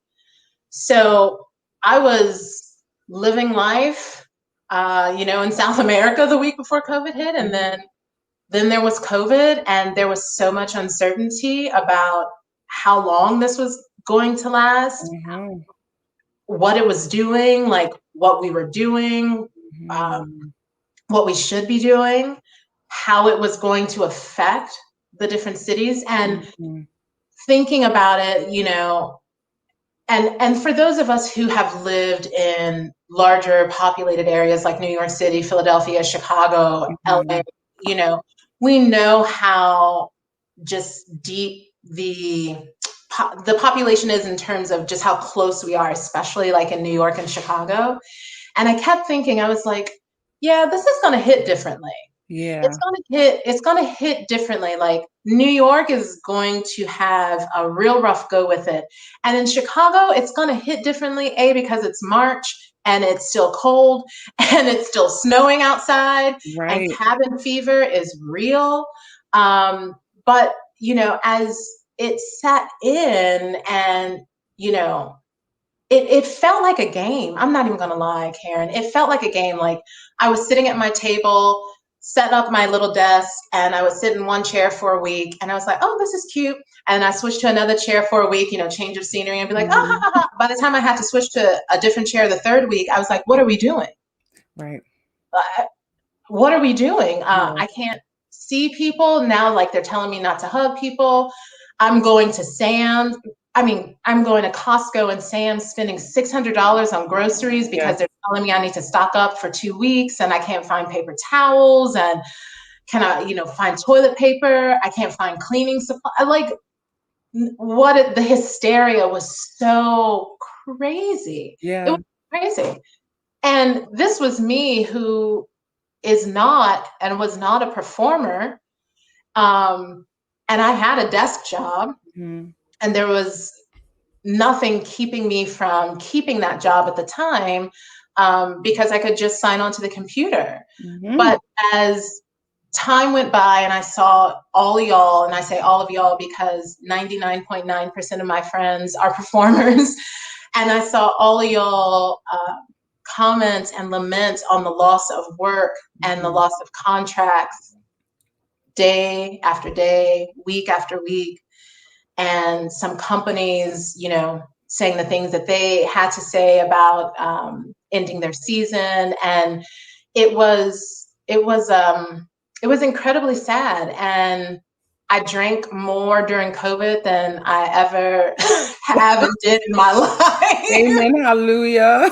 So I was living life, in South America the week before COVID hit. And then there was COVID, and there was so much uncertainty about how long this was going to last, Mm-hmm. what it was doing, like what we were doing, Mm-hmm. what we should be doing. how it was going to affect the different cities, and Mhm. thinking about it, and for those of us who have lived in larger populated areas like New York City, Philadelphia, Chicago, LA, Mhm. we know how just deep the population is in terms of just how close we are, especially like in New York and Chicago. And I kept thinking, I was like, yeah, this is going to hit differently. Yeah. It's going to hit differently. Like New York is going to have a real rough go with it. And in Chicago, it's going to hit differently, because it's March and it's still cold and it's still snowing outside and Right. cabin fever is real. But, as it sat in, and, it felt like a game. I'm not even going to lie, Karen. It felt like a game. Like I was sitting at my table, set up my little desk, and I would sit in one chair for a week. And I was like, oh, this is cute. And I switched to another chair for a week, change of scenery, and be like, oh, ha, Mhm. ha, ha. By the time I had to switch to a different chair the third week, I was like, what are we doing? Right. What are we doing? Yeah. I can't see people now. Like they're telling me not to hug people. I'm going to Sam's. I'm going to Costco and Sam's, spending $600 on groceries because Yes. they're telling me I need to stock up for 2 weeks, and I can't find paper towels, and can I, find toilet paper? I can't find cleaning supply. The hysteria was so crazy. It Yeah. was crazy. And this was me, who is not and was not a performer. And I had a desk job, Mhm. and there was nothing keeping me from keeping that job at the time, because I could just sign on to the computer. Mhm. But as time went by and I saw all of y'all, and I say all of y'all because 99.9% of my friends are performers, and I saw all of y'all comment and lament on the loss of work and the Mhm. loss of contracts, day after day, week after week, and some companies, saying the things that they had to say about ending their season, and it was it was it was incredibly sad. And I drank more during COVID than I ever have and did in my life. Amen. Hallelujah.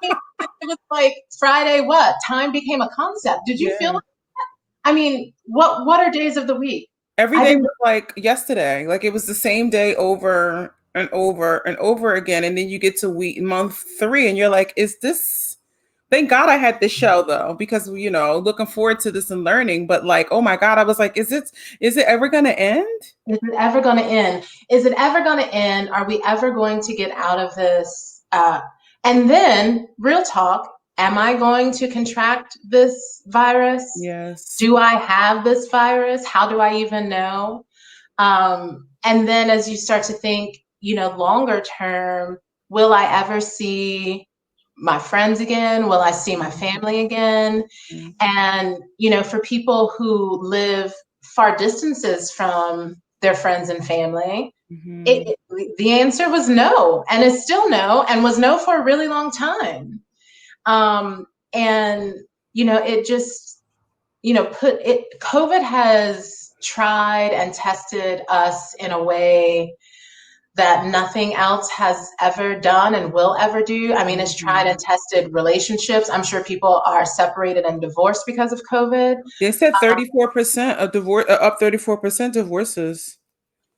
It was like Friday, what time became a concept? Did you feel Yeah. like, what are days of the week? Every I day didn't. was like yesterday. Like it was the same day over and over and over again. And then you get to month 3 and you're like, is this, thank God I had this show though, because looking forward to this and learning. But like, oh my God, I was like, is it ever gonna end? Is it ever going to end? Is it ever going to end? Are we ever going to get out of this? And then, real talk, am I going to contract this virus? Yes. Do I have this virus? How do I even know? And then, as you start to think, longer term, will I ever see my friends again? Will I see my family again? Mhm. And, for people who live far distances from their friends and family, Mhm. the answer was no, and is still no, and was no for a really long time. And, it just, COVID has tried and tested us in a way that nothing else has ever done and will ever do. It's tried Mhm. and tested relationships. I'm sure people are separated and divorced because of COVID. They said 34% of divorce, up 34% divorces.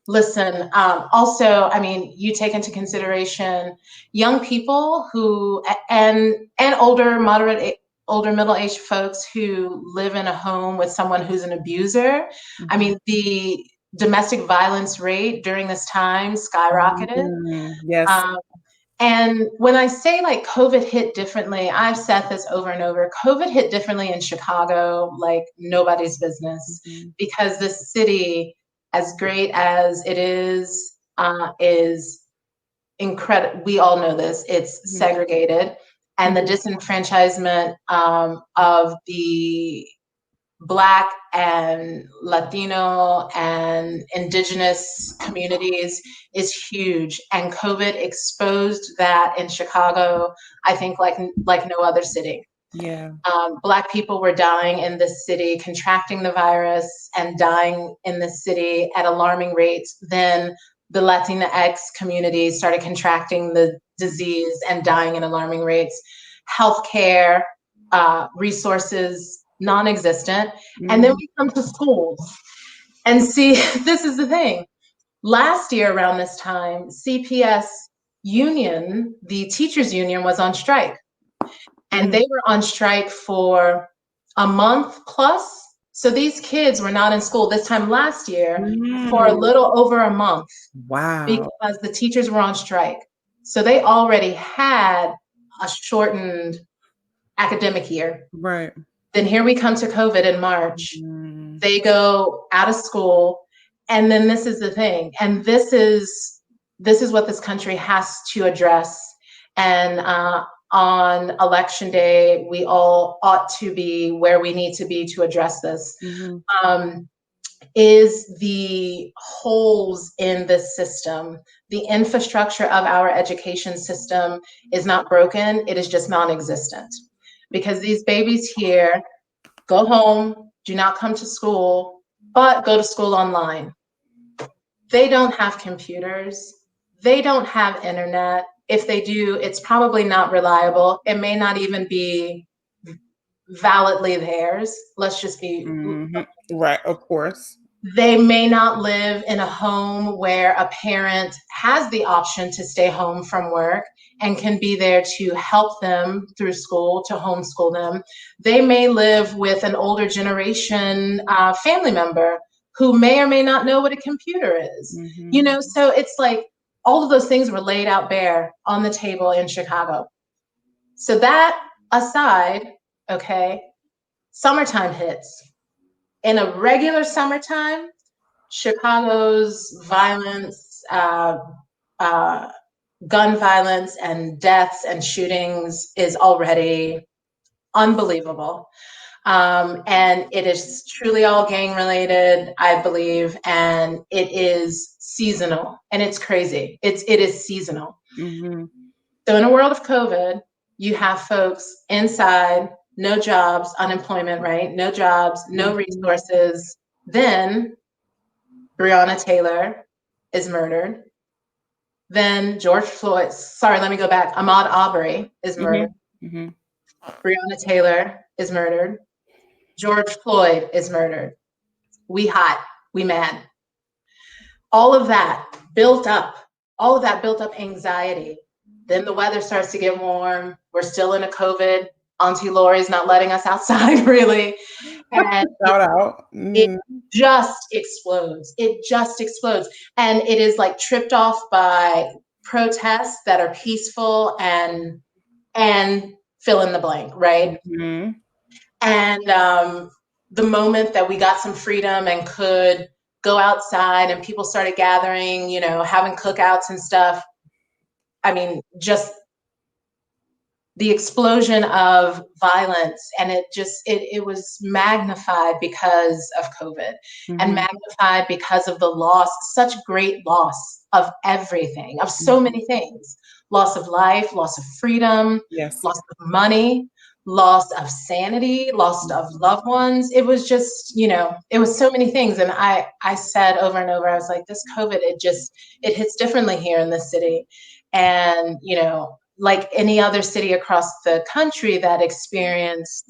Listen, also, you take into consideration young people who, and older middle-aged folks who live in a home with someone who's an abuser. Mhm. The domestic violence rate during this time skyrocketed. Yes. Um, And when I say like COVID hit differently, I've said this over and over. COVID hit differently in Chicago, like nobody's business, Mhm. because this city, as great as it is incredible. We all know this. It's Mhm. segregated, and the Mhm. disenfranchisement of the Black and Latino and Indigenous communities is huge. And COVID exposed that in Chicago, I think, like no other city. Yeah. Black people were dying in this city, contracting the virus and dying in this city at alarming rates. Then the Latinx community started contracting the disease and dying in alarming rates. Healthcare resources non-existent. And then we come to schools and see, this is the thing. Last year around this time, CPS union, the teachers union, was on strike. And they were on strike for a month plus. So these kids were not in school this time last year for a little over a month. Wow. Because the teachers were on strike. So they already had a shortened academic year. Right. Then here we come to COVID in March. They go out of school. And then this is the thing. And this is what this country has to address. And on election day, we all ought to be where we need to be to address this. Is the holes in this system. The infrastructure of our education system is not broken, it is just non-existent. Because these babies here go home, do not come to school, but go to school online. They don't have computers, they don't have internet. If they do, it's probably not reliable. It may not even be validly theirs. Let's just be right, of course. They may not live in a home where a parent has the option to stay home from work and can be there to help them through school, to homeschool them. They may live with an older generation family member who may or may not know what a computer is. You know, so it's like all of those things were laid out bare on the table in Chicago. So that aside, okay, summertime hits. In a regular summertime, Chicago's violence, gun violence and deaths and shootings is already unbelievable. And it is truly all gang related, I believe, and it is seasonal, and it's crazy. It is seasonal. So in a world of COVID, you have folks inside, no jobs, unemployment, right? No jobs, no resources. Then Breonna Taylor is murdered. Then George Floyd, sorry, let me go back. Ahmaud Arbery is murdered. Breonna Taylor is murdered. George Floyd is murdered. We hot, we mad. All of that built up anxiety. Then the weather starts to get warm. We're still in a COVID. Auntie Lori's not letting us outside, really. And it just explodes. It just explodes. And it is like tripped off by protests that are peaceful and fill in the blank, right? And the moment that we got some freedom and could go outside and people started gathering, you know, having cookouts and stuff, I mean, just the explosion of violence, and it was magnified because of COVID and magnified because of the loss, such great loss of everything, of so many things, loss of life, loss of freedom, loss of money, loss of sanity, loss of loved ones. It was just, you know, it was so many things. And I said over and over, I was like, this COVID, it hits differently here in this city. And, you know, like any other city across the country that experienced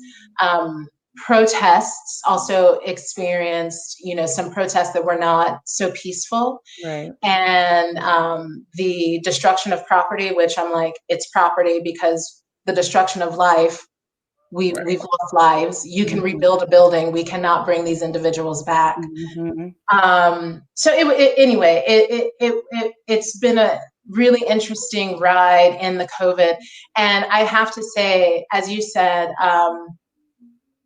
protests, also experienced, you know, some protests that were not so peaceful. Right. And the destruction of property, which I'm like, it's property because the destruction of life, we've lost lives. You can rebuild a building. We cannot bring these individuals back. So anyway, it's been a really interesting ride in the COVID. And I have to say, as you said,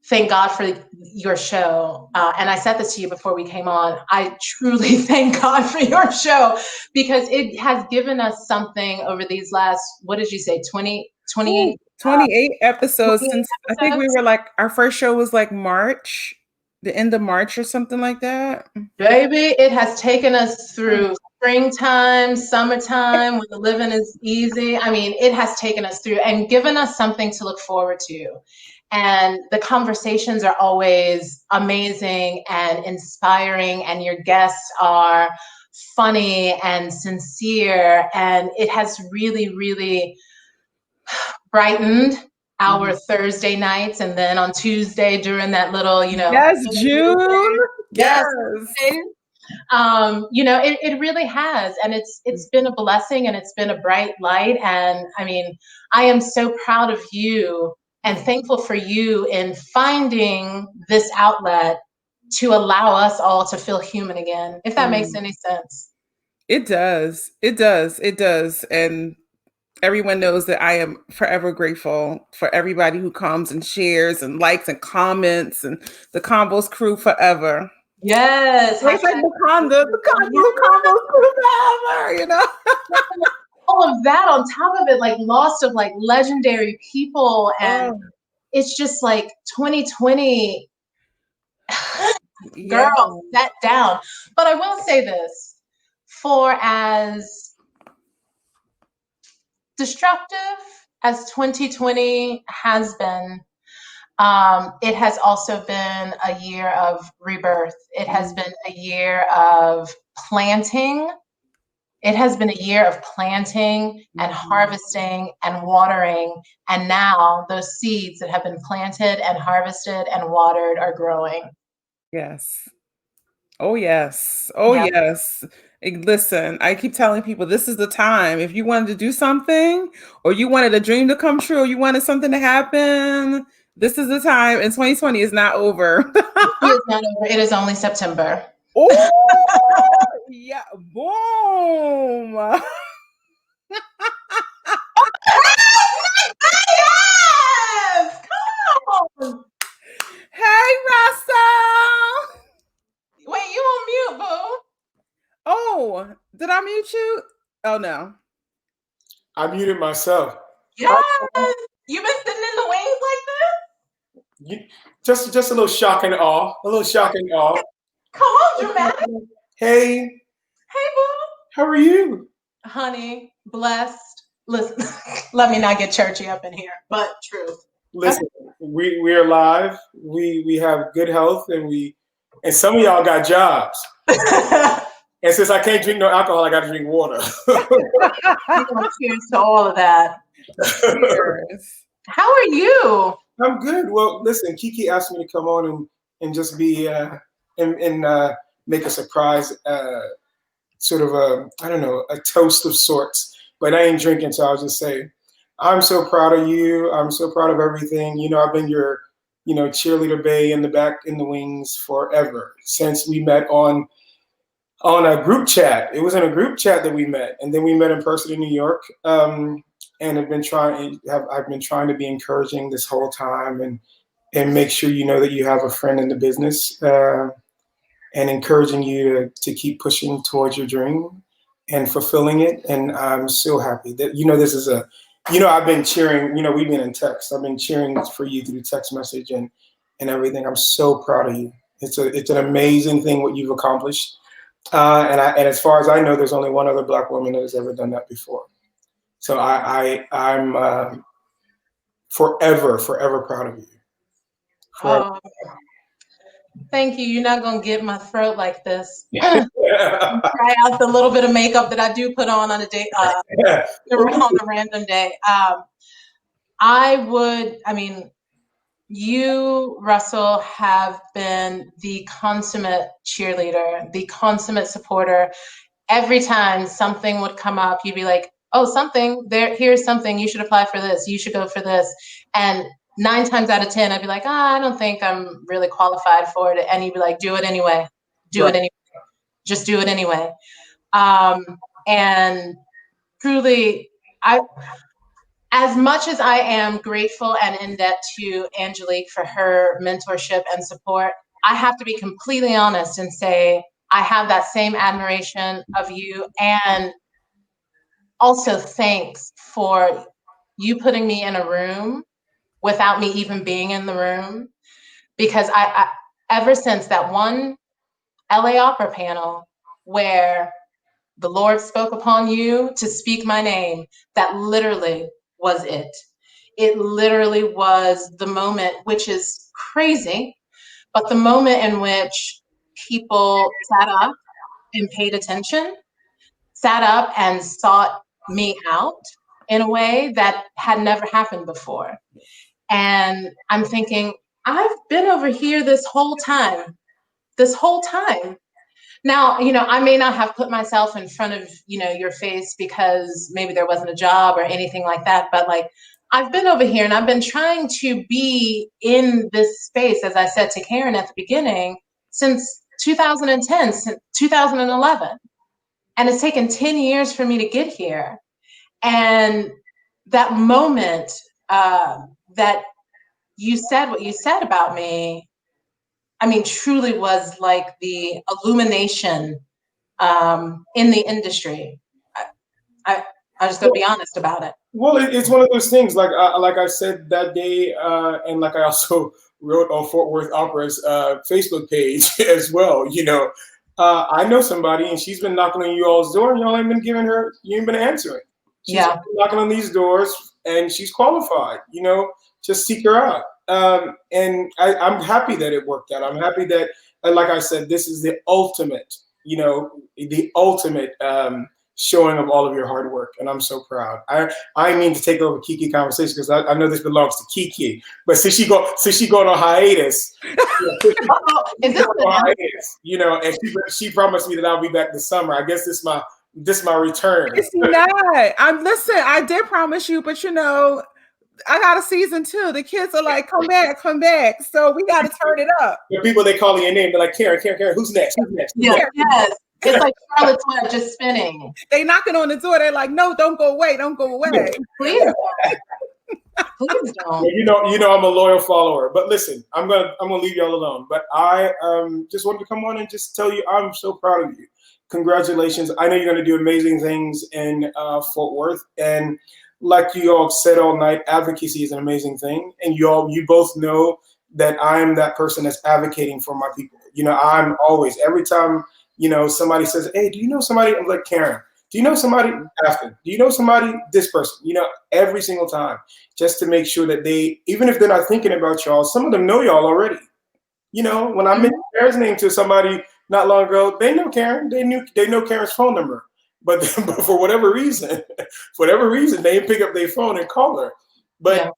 thank God for your show. And I said this to you before we came on. I truly thank God for your show because it has given us something over these last, what did you say, 28 episodes since I think we were like, our first show was like March, the end of March or something like that. Baby, it has taken us through springtime, summertime, when the living is easy. I mean, it has taken us through and given us something to look forward to. And the conversations are always amazing and inspiring, and your guests are funny and sincere. And it has really, really brightened our Thursday nights. And then on Tuesday, during that little, Yes, June. yes, Yes. it really has, and it's been a blessing, and it's been a bright light. And I mean, I am so proud of you and thankful for you in finding this outlet to allow us all to feel human again, if that makes any sense. It does. It does. It does. And everyone knows that I am forever grateful for everybody who comes and shares and likes and comments, and the Combos crew forever. Yes. It's like the Combos crew forever. All of that on top of it, like lost of like legendary people, and it's just like 2020. Girl, sat down. But I will say this, for as destructive as 2020 has been, it has also been a year of rebirth. It has been a year of planting. It has been a year of planting and harvesting and watering. And now those seeds that have been planted and harvested and watered are growing. Yes. Oh, yes. Oh, Yep. yes. Listen, I keep telling people this is the time. If you wanted to do something, or you wanted a dream to come true, or you wanted something to happen, this is the time. And 2020 is not over. It is not over. It is only September. Oh, yeah. Boom. Yes! Come on! Hey, Russell. Wait, you on mute, boo. Oh, did I mute you? Oh, no. I muted myself. Yes! You've been sitting in the wings like this? Just a little shock and awe. A little shock and awe. Come on, dramatic. Hey. Hey, boo. How are you? Honey, blessed. Listen, let me not get churchy up in here, but truth. Listen, we're alive. We have good health, and some of y'all got jobs. And since I can't drink no alcohol, I got to drink water. Cheers to all of that. Cheers. How are you? I'm good. Well, listen, Kiki asked me to come on and just be and make a surprise, sort of a toast of sorts. But I ain't drinking, so I'll just say, I'm so proud of you. I'm so proud of everything. I've been your, cheerleader bae in the back, in the wings forever, since we met on a group chat. It was in a group chat that we met, and then we met in person in New York. And I've been trying to be encouraging this whole time, and make sure that you have a friend in the business, and encouraging you to keep pushing towards your dream and fulfilling it. And I'm so happy that this is I've been cheering. We've been in text. I've been cheering for you through text message and everything. I'm so proud of you. It's an amazing thing what you've accomplished. And as far as I know, there's only one other Black woman that has ever done that before. So I'm forever proud of you. Oh, thank you. You're not gonna get my throat like this. Try out the little bit of makeup that I do put on a day, on a random day. You, Russell, have been the consummate cheerleader, the consummate supporter. Every time something would come up, you'd be like, oh, here's something, you should apply for this, you should go for this. And 9 times out of 10, I'd be like, I don't think I'm really qualified for it. And you'd be like, do it anyway. Do it anyway. Just do it anyway. And truly, as much as I am grateful and in debt to Angelique for her mentorship and support, I have to be completely honest and say, I have that same admiration of you, and also thanks for you putting me in a room without me even being in the room, because I ever since that one LA Opera panel where the Lord spoke upon you to speak my name. That literally was it. It literally was the moment, which is crazy, but the moment in which people sat up and paid attention, sat up and sought me out in a way that had never happened before. And I'm thinking, I've been over here this whole time. Now, I may not have put myself in front of, your face because maybe there wasn't a job or anything like that, but like, I've been over here and I've been trying to be in this space, as I said to Karen at the beginning, since 2010, since 2011. And it's taken 10 years for me to get here. And that moment that you said what you said about me, I mean, truly was like the illumination in the industry. I just gotta be honest about it. Well, it's one of those things. Like I said that day, and like I also wrote on Fort Worth Opera's Facebook page as well. I know somebody, and she's been knocking on you all's door, and y'all ain't been giving her. You ain't been answering. She's been knocking on these doors, and she's qualified. Just seek her out. And I'm happy that it worked out. I'm happy that, like I said, this is the ultimate. The ultimate. Showing of all of your hard work, and I'm so proud. I mean to take over Kiki Conversations because I know this belongs to Kiki, but since she going on hiatus, and she promised me that I'll be back this summer. I guess this my return. It's not. Listen. I did promise you, but I got a season 2. The kids are like, come back. So we got to turn it up. The people, they calling your name, they're like, Karen, who's next? Yes. It's like Charlotte's Web just spinning. They knocking on the door. They're like, no, don't go away. Please don't. I'm a loyal follower. But listen, I'm gonna leave y'all alone. But I just wanted to come on and just tell you I'm so proud of you. Congratulations. I know you're gonna do amazing things in Fort Worth. And like you all said all night, advocacy is an amazing thing. And you both know that I'm that person that's advocating for my people. I'm always, every time somebody says, hey, do you know somebody? I'm like, Karen, do you know somebody? Afton, do you know somebody? This person, every single time, just to make sure that they, even if they're not thinking about y'all, some of them know y'all already. When I mentioned Karen's name to somebody not long ago, they know Karen. They know Karen's phone number, but for whatever reason, they didn't pick up their phone and call her. But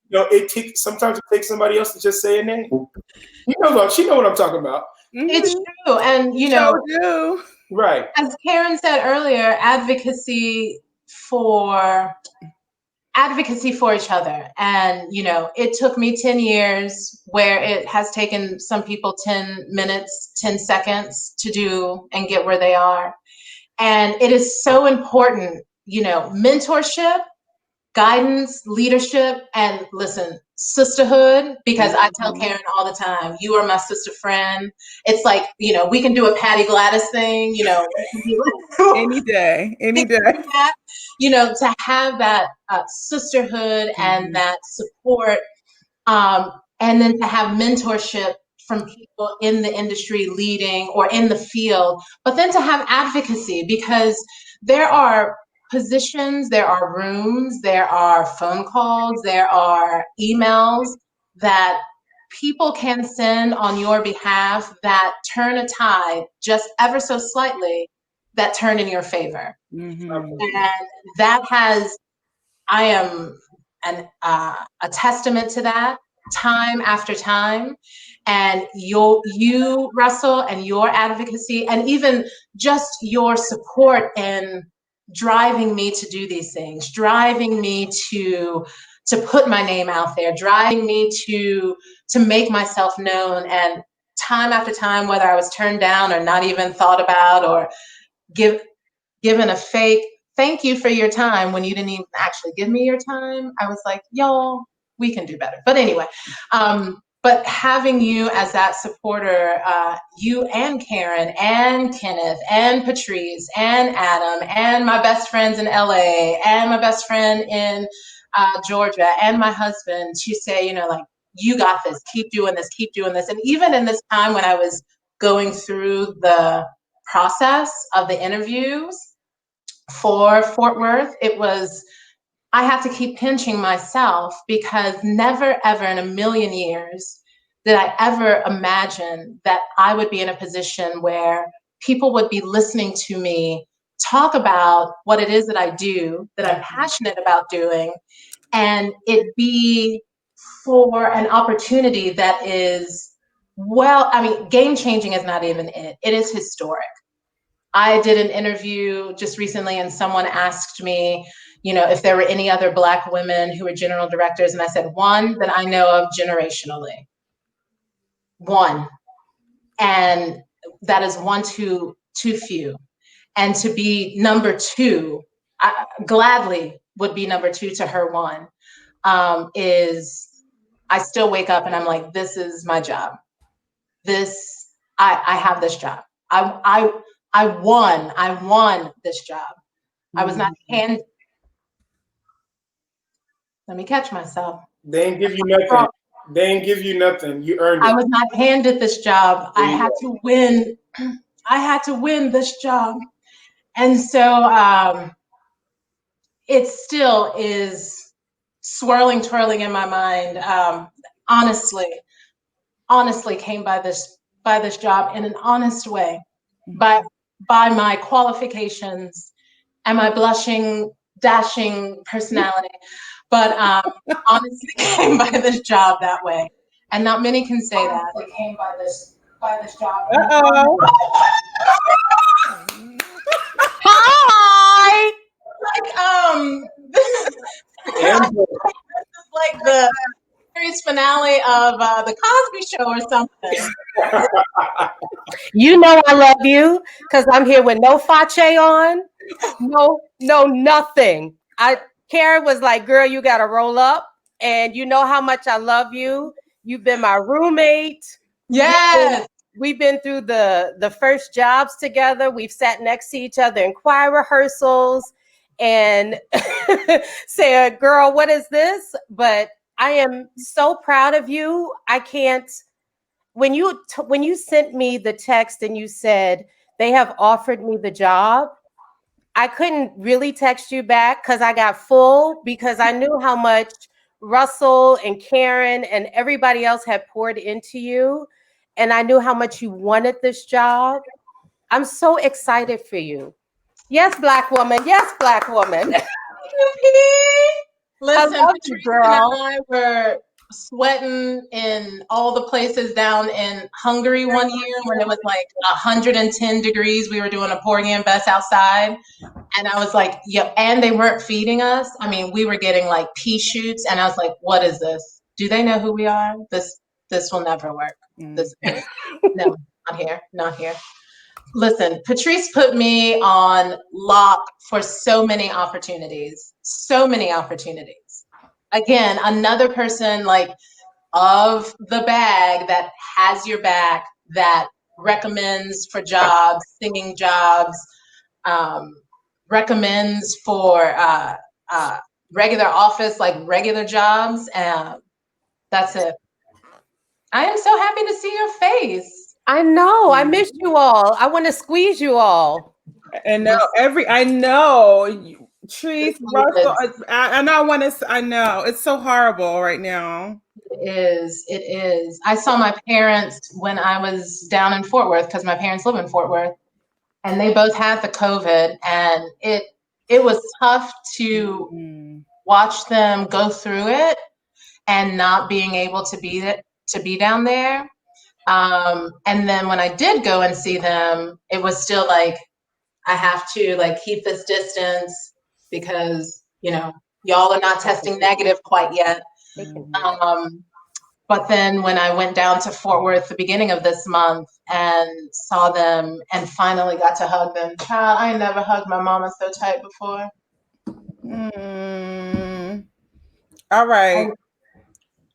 sometimes it takes somebody else to just say a name. She know what I'm talking about. It's true. And do. Right. As Karen said earlier, advocacy for each other. And it took me 10 years where it has taken some people 10 minutes, 10 seconds to do and get where they are. And it is so important, mentorship, guidance, leadership, and listen, sisterhood, because I tell Karen all the time, you are my sister friend. It's like, we can do a Patty Gladys thing, any day. To have that sisterhood and that support, and then to have mentorship from people in the industry leading or in the field, but then to have advocacy, because there are positions, there are rooms, there are phone calls, there are emails that people can send on your behalf that turn a tide just ever so slightly, that turn in your favor. Mm-hmm. And that I am a testament to that time after time. And you, Russell, and your advocacy, and even just your support in driving me to do these things, driving me to put my name out there, driving me to make myself known. And time after time, whether I was turned down or not even thought about or given a fake thank you for your time when you didn't even actually give me your time, I was like, y'all, we can do better. But anyway, but having you as that supporter, you and Karen and Kenneth and Patrice and Adam and my best friends in LA and my best friend in Georgia and my husband, to say, like, you got this, keep doing this, keep doing this. And even in this time when I was going through the process of the interviews, for Fort Worth, I have to keep pinching myself because never, ever in a million years did I ever imagine that I would be in a position where people would be listening to me talk about what it is that I do, that I'm passionate about doing, and it be for an opportunity that is, game changing is not even it. It is historic. I did an interview just recently and someone asked me, if there were any other Black women who were general directors. And I said, one that I know of generationally. One. And that is one too few. And to be number two, I gladly would be number two to her one, I still wake up and I'm like, this is my job. I have this job. I won this job. I was not handed. Let me catch myself. They ain't give you nothing. They ain't give you nothing. You earned it. I was not handed this job. I had to win. I had to win this job. And so it still is twirling in my mind. Honestly came by this job in an honest way, by my qualifications and my blushing, dashing personality. But honestly came by this job that way. And not many can say that. They came by this job. Uh-oh. Hi. This is like the series finale of the Cosby Show or something. You know I love you because I'm here with no fache on. No, nothing. Karen was like, girl, you got to roll up. And you know how much I love you. You've been my roommate. Yes. We've been through the first jobs together. We've sat next to each other in choir rehearsals and said, girl, what is this? But I am so proud of you. I can't. When you sent me the text and you said they have offered me the job, I couldn't really text you back because I got full because I knew how much Russell and Karen and everybody else had poured into you. And I knew how much you wanted this job. I'm so excited for you. Yes, Black woman. Yes, Black woman. Listen, I love you, Patrice girl. and I were sweating in all the places down in Hungary one year when it was like 110 degrees. We were doing a Porgy and Bess outside. And I was like, yeah, and they weren't feeding us. I mean, we were getting like pea shoots. And I was like, what is this? Do they know who we are? This will never work. No, not here. Listen, Patrice put me on lock for so many opportunities. Again, another person like of the bag that has your back, that recommends for jobs, singing jobs, recommends for regular office, like regular jobs. That's it. I am so happy to see your face. I know. I miss you all. I want to squeeze you all. And I know. Trees, Russell. I know. It's so horrible right now. It is. I saw my parents when I was down in Fort Worth because my parents live in Fort Worth, and they both had the COVID, and it was tough to watch them go through it and not being able to be down there. And then when I did go and see them, it was still like I have to like keep this distance because y'all are not testing negative quite yet. But then when I went down to Fort Worth the beginning of this month and saw them and finally got to hug them, child, I never hugged my mama so tight before. All right.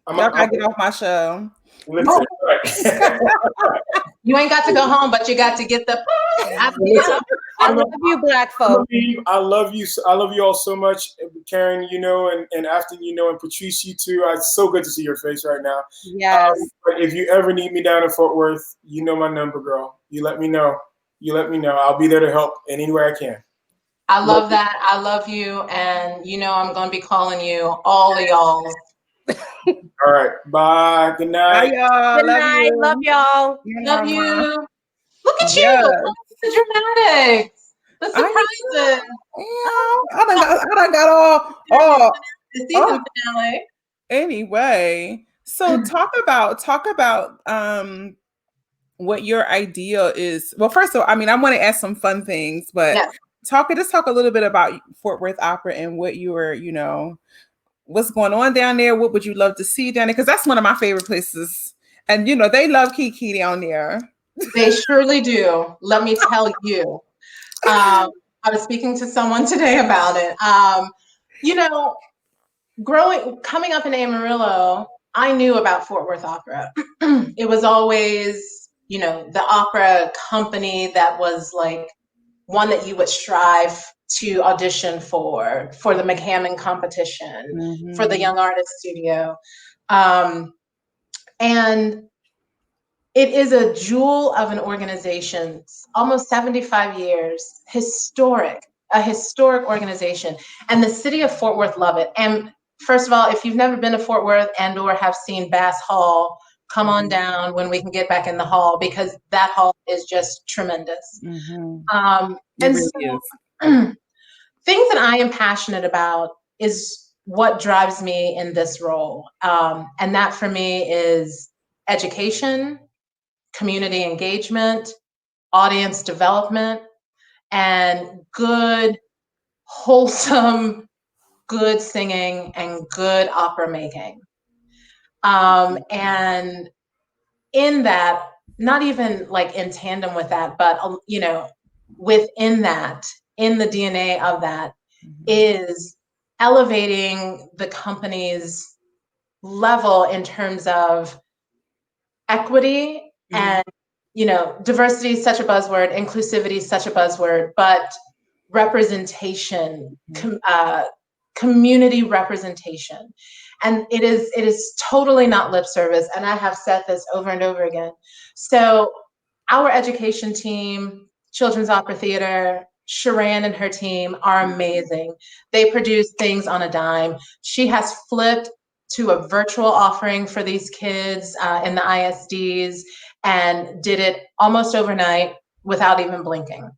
Y'all gotta get off my show. Listen, You ain't got to go home, but you got to get the. I love you, Black folks. I love you. I love you all so much, Karen. And Afton, and Patrice, you too. It's so good to see your face right now. Yes. But if you ever need me down in Fort Worth, you know my number, girl. You let me know. I'll be there to help in any way I can. I love that. I love you. And I'm going to be calling you all of y'all. All right. Bye. Good Bye, night. y'all. Good Love night. you. Love y'all. Love you. Look at you. Yes. Look at the dramatics. The I know. surprises. Yeah. I done got all. The season finale. Anyway, so talk about what your idea is. Well, first of all, I mean, I want to ask some fun things, but Yes. just talk a little bit about Fort Worth Opera and what you were, what's going on down there. What would you love to see down there? Because that's one of my favorite places. And they love Kiki down there. They surely do. Let me tell you. I was speaking to someone today about it. Coming up in Amarillo, I knew about Fort Worth Opera. It was always, the opera company that was like one that you would strive to audition for the McCammon competition, for the Young Artist Studio. And it is a jewel of an organization, almost 75 years, a historic organization. And the city of Fort Worth love it. And first of all, if you've never been to Fort Worth and or have seen Bass Hall, come on down when we can get back in the hall, because that hall is just tremendous. And so things that I am passionate about is what drives me in this role. And that for me is education, community engagement, audience development, and good, wholesome, good singing and good opera making. And in that, not even like in tandem with that, but within that, in the DNA of that, is elevating the company's level in terms of equity and diversity is such a buzzword, inclusivity is such a buzzword, but representation, community representation. And it is totally not lip service. And I have said this over and over again. So our education team, Children's Opera Theater, Sharan and her team are amazing. They produce things on a dime. She has flipped to a virtual offering for these kids in the ISDs and did it almost overnight without even blinking.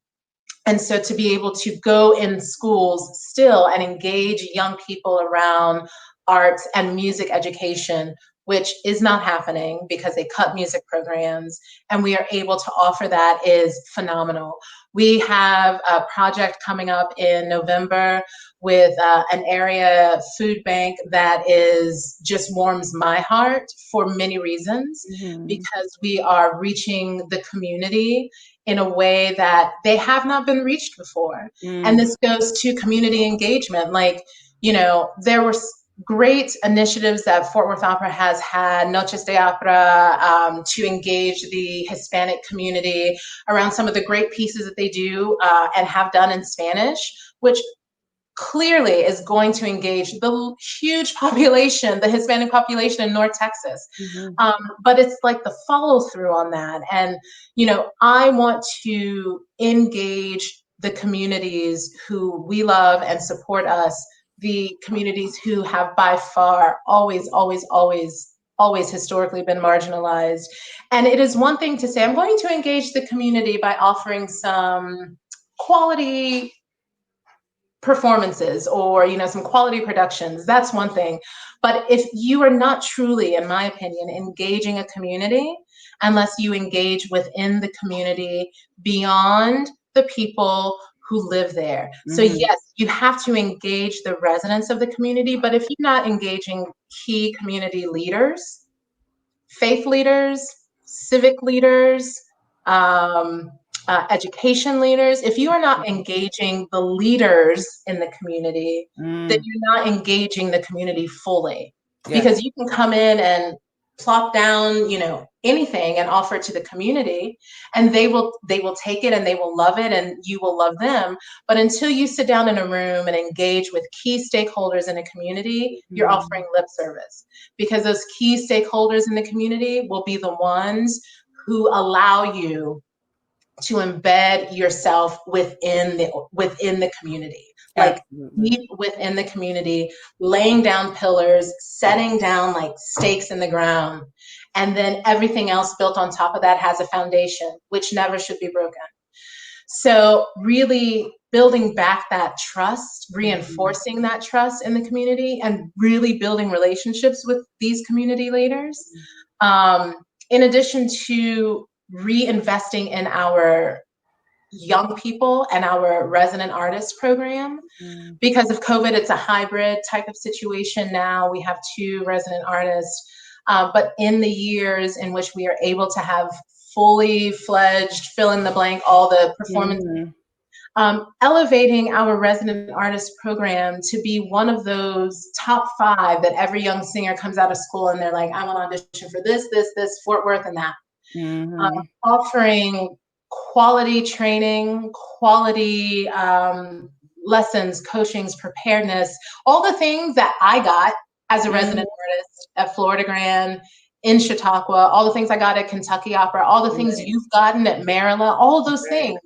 And so to be able to go in schools still and engage young people around arts and music education, which is not happening because they cut music programs, and we are able to offer that, is phenomenal. We have a project coming up in November with an area food bank that just warms my heart for many reasons, because we are reaching the community in a way that they have not been reached before. And this goes to community engagement. Like, there were great initiatives that Fort Worth Opera has had, Noches de Opera, to engage the Hispanic community around some of the great pieces that they do and have done in Spanish, which clearly is going to engage the huge population, the Hispanic population in North Texas. But it's like the follow through on that. And, I want to engage the communities who we love and support us, the communities who have by far always historically been marginalized. And it is one thing to say, I'm going to engage the community by offering some quality performances or some quality productions. That's one thing. But if you are not truly, in my opinion, engaging a community, unless you engage within the community beyond the people who live there. So yes, you have to engage the residents of the community, but if you're not engaging key community leaders, faith leaders, civic leaders, education leaders, if you are not engaging the leaders in the community, then you're not engaging the community fully. Because you can come in and plop down, anything and offer it to the community, and they will take it and they will love it and you will love them. But until you sit down in a room and engage with key stakeholders in a community, you're offering lip service, because those key stakeholders in the community will be the ones who allow you to embed yourself within the community, like deep within the community, laying down pillars, setting down like stakes in the ground, and then everything else built on top of that has a foundation, which never should be broken. So really building back that trust, reinforcing that trust in the community, and really building relationships with these community leaders, in addition to reinvesting in our young people and our resident artist program. Because of COVID, it's a hybrid type of situation now. We have 2 resident artists, but in the years in which we are able to have fully fledged, fill in the blank, all the performance, elevating our resident artist program to be one of those top 5 that every young singer comes out of school and they're like, I want to audition for this, Fort Worth, and that. Offering quality training, quality lessons, coachings, preparedness, all the things that I got as a resident artist at Florida Grand, in Chautauqua, all the things I got at Kentucky Opera, all the things you've gotten at Maryland, all of those things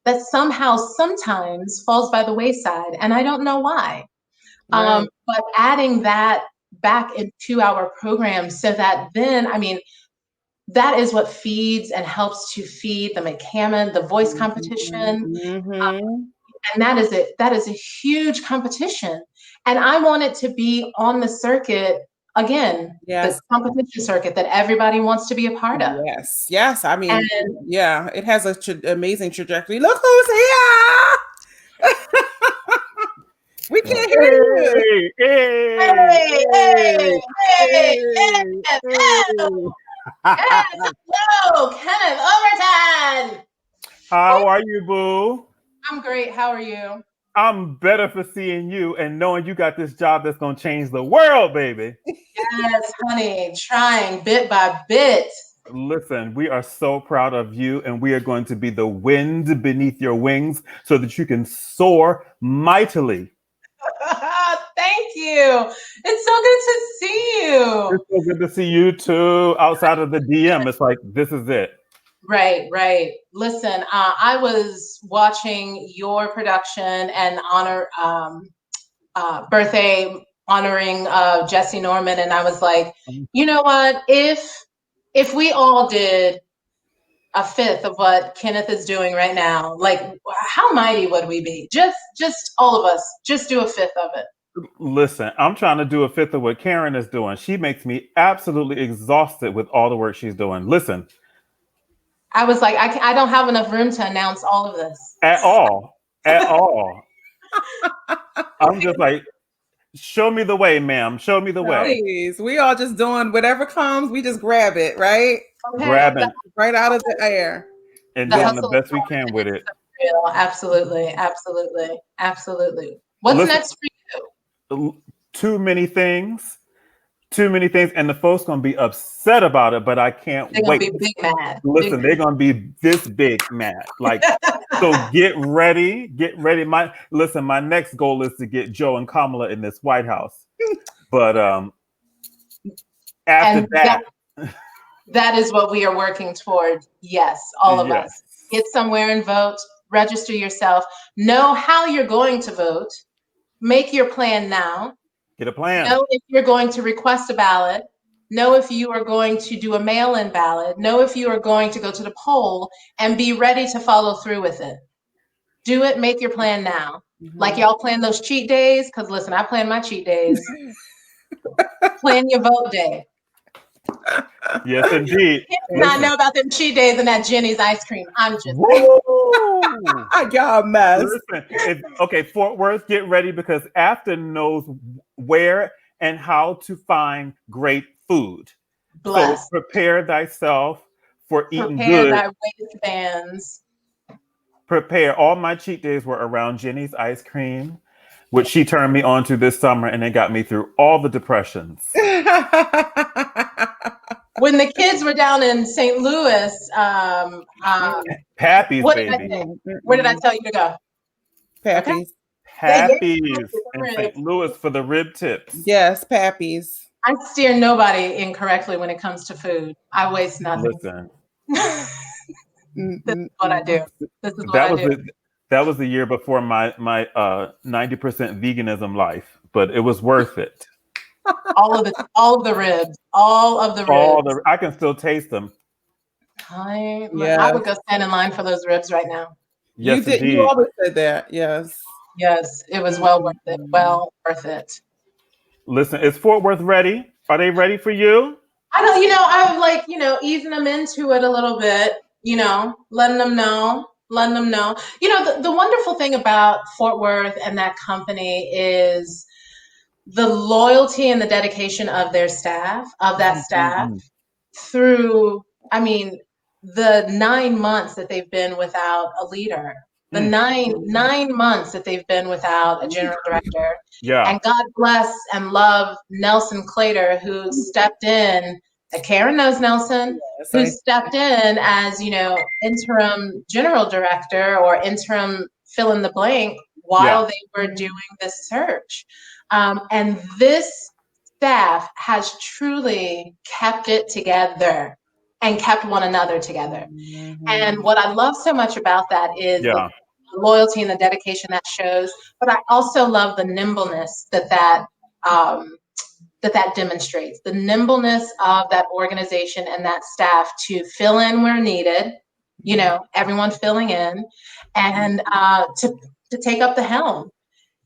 that somehow sometimes falls by the wayside, and I don't know why. But adding that back into our program so that then, I mean, that is what feeds and helps to feed the McCammon, the voice competition. And that is it. That is a huge competition. And I want it to be on the circuit again, the competition circuit that everybody wants to be a part of. Yes. I mean, it has a amazing trajectory. Look who's here! We can't hear you. Hello, Kenneth Overton. How are you, boo? I'm great. How are you? I'm better for seeing you and knowing you got this job that's going to change the world, baby. Yes, honey. Trying bit by bit. Listen, we are so proud of you, and we are going to be the wind beneath your wings so that you can soar mightily. Thank you. It's so good to see you. It's so good to see you too. Outside of the DM, it's like, this is it. Right. Listen, I was watching your production and birthday honoring Jesse Norman, and I was like, you know what? If we all did a fifth of what Kenneth is doing right now, like how mighty would we be? Just all of us, just do a fifth of it. Listen, I'm trying to do a fifth of what Karen is doing. She makes me absolutely exhausted with all the work she's doing. Listen. I was like, I don't have enough room to announce all of this. At all. I'm just like, show me the way, ma'am. Show me the way. Please. We all just doing whatever comes. We just grab it, right? Okay. Grab it. Right out of the air. And doing the best we can with it. Absolutely. What's next for you? Too many things. And the folks going to be upset about it, but I can't wait. They're going to be big mad. Listen, they're going to be this big mad. Like, so get ready. My next goal is to get Joe and Kamala in this White House. But after that is what we are working toward. Yes, all of us. Get somewhere and vote. Register yourself. Know how you're going to vote. Make your plan now. Get a plan. Know if you're going to request a ballot. Know if you are going to do a mail-in ballot. Know if you are going to go to the poll, and be ready to follow through with it. Do it. Make your plan now. Like y'all plan those cheat days. Because listen, I plan my cheat days. Plan your vote day. Yes, indeed. I know about them cheat days and that Jenny's ice cream. I'm just y'all mess. Listen, Fort Worth, get ready, because Afton knows where and how to find great food. Bless. So prepare thyself for eating Prepare good. thy waistbands. Prepare. All my cheat days were around Jenny's ice cream, which she turned me on to this summer, and it got me through all the depressions. When the kids were down in St. Louis, Pappy's, baby. Where did I tell you to go? Pappy's. Pappy's in St. Louis for the rib tips. Yes, Pappy's. I steer nobody incorrectly when it comes to food. I waste nothing. Listen. This is what I do. This is what That I was do. that was the year before my 90% veganism life, but it was worth it. All of the ribs, all of the ribs. I can still taste them. I Yes. would go stand in line for those ribs right now. You Yes, did. indeed. You always said that. Yes. Yes, it was well worth it. Well worth it. Listen, is Fort Worth ready? Are they ready for you? I don't, I'm like, easing them into it a little bit, letting them know. The wonderful thing about Fort Worth and that company is the loyalty and the dedication of their staff, through, the 9 months that they've been without a leader, the nine months that they've been without a general director. Yeah. And God bless and love Nelson Clater, who stepped in, Karen knows Nelson, who stepped in as, interim general director or interim fill in the blank while they were doing this search. And this staff has truly kept it together and kept one another together. And what I love so much about that is the loyalty and the dedication that shows, but I also love the nimbleness that demonstrates, the nimbleness of that organization and that staff to fill in where needed, everyone filling in, and to take up the helm.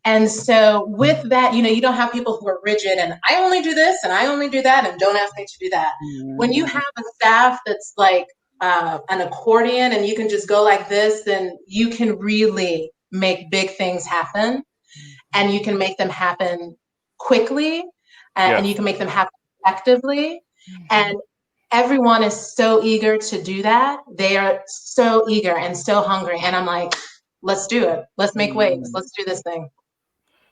And so with that, you don't have people who are rigid and I only do this and I only do that and don't ask me to do that. When you have a staff that's like an accordion and you can just go like this, then you can really make big things happen, and you can make them happen quickly, and you can make them happen effectively. And everyone is so eager to do that. They are so eager and so hungry. And I'm like, let's do it. Let's make waves. Let's do this thing.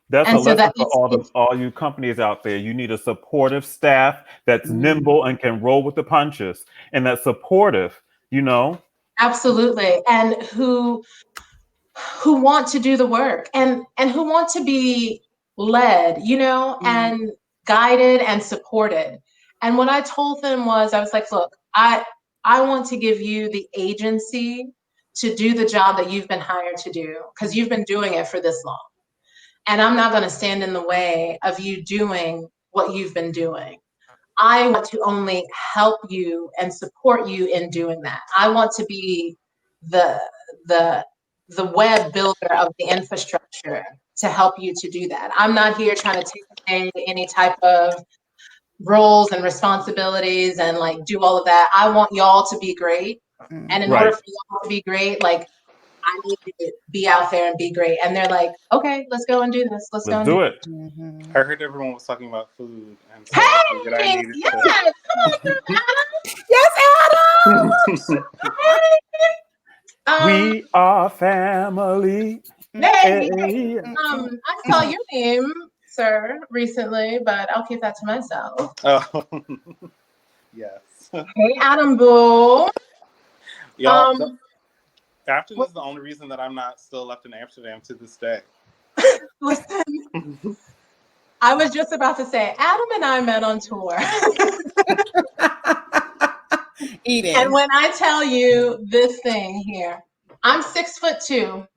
That's a lesson for all you companies out there. You need a supportive staff that's nimble and can roll with the punches, and that's supportive, Absolutely. And who want to do the work and who want to be led, and guided and supported. And what I told them was, I was like, look, I want to give you the agency to do the job that you've been hired to do, because you've been doing it for this long. And I'm not going to stand in the way of you doing what you've been doing. I want to only help you and support you in doing that. I want to be the web builder of the infrastructure to help you to do that. I'm not here trying to take any type of roles and responsibilities and like do all of that. I want y'all to be great. And in order for y'all to be great, like, I need to be out there and be great. And they're like, okay, let's go and do this. Let's go and do it. I heard everyone was talking about food. And so hey, yes, come on through, Adam. Yes, Adam. We are family. Hey, I saw your name, sir, recently, but I'll keep that to myself. Oh, yes. Hey, Adam Boo. Y'all, Afton is the only reason that I'm not still left in Amsterdam to this day. Listen, I was just about to say, Adam and I met on tour. Eating. And when I tell you this thing here, I'm 6'2"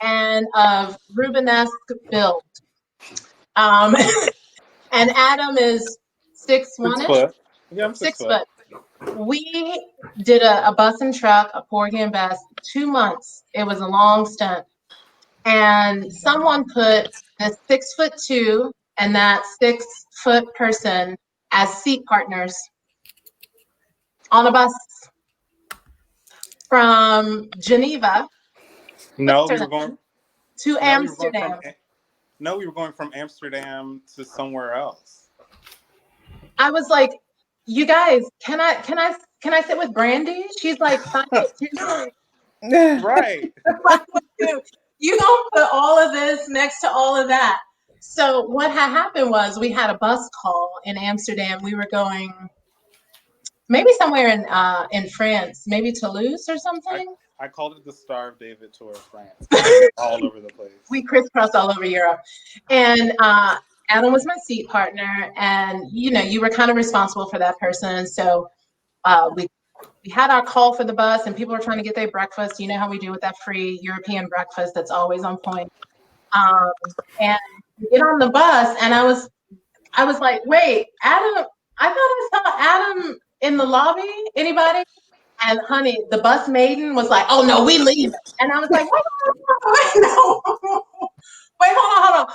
and of Rubenesque build. And Adam is 6'1". 6 foot. Yeah, I'm 6 foot. We did a bus and truck, a Porgy and Bess, 2 months. It was a long stunt. And someone put the 6'2" and that 6 foot person as seat partners on a bus from Geneva. No, we were going to Amsterdam. We were going from Amsterdam to somewhere else. I was like, you guys, can I sit with Brandy? She's like 5'2". Right. You don't put all of this next to all of that. So what had happened was we had a bus call in Amsterdam. We were going maybe somewhere in France, maybe Toulouse or something. I called it the Star of David tour of France. All over the place. We crisscrossed all over Europe. And Adam was my seat partner, and you were kind of responsible for that person. So we we had our call for the bus, and people were trying to get their breakfast. You know how we do with that free European breakfast that's always on point. And we get on the bus, and I was like, wait, Adam, I thought I saw Adam in the lobby. Anybody? And honey, the bus maiden was like, oh no, we leave. And I was like, wait, no. Wait, hold on.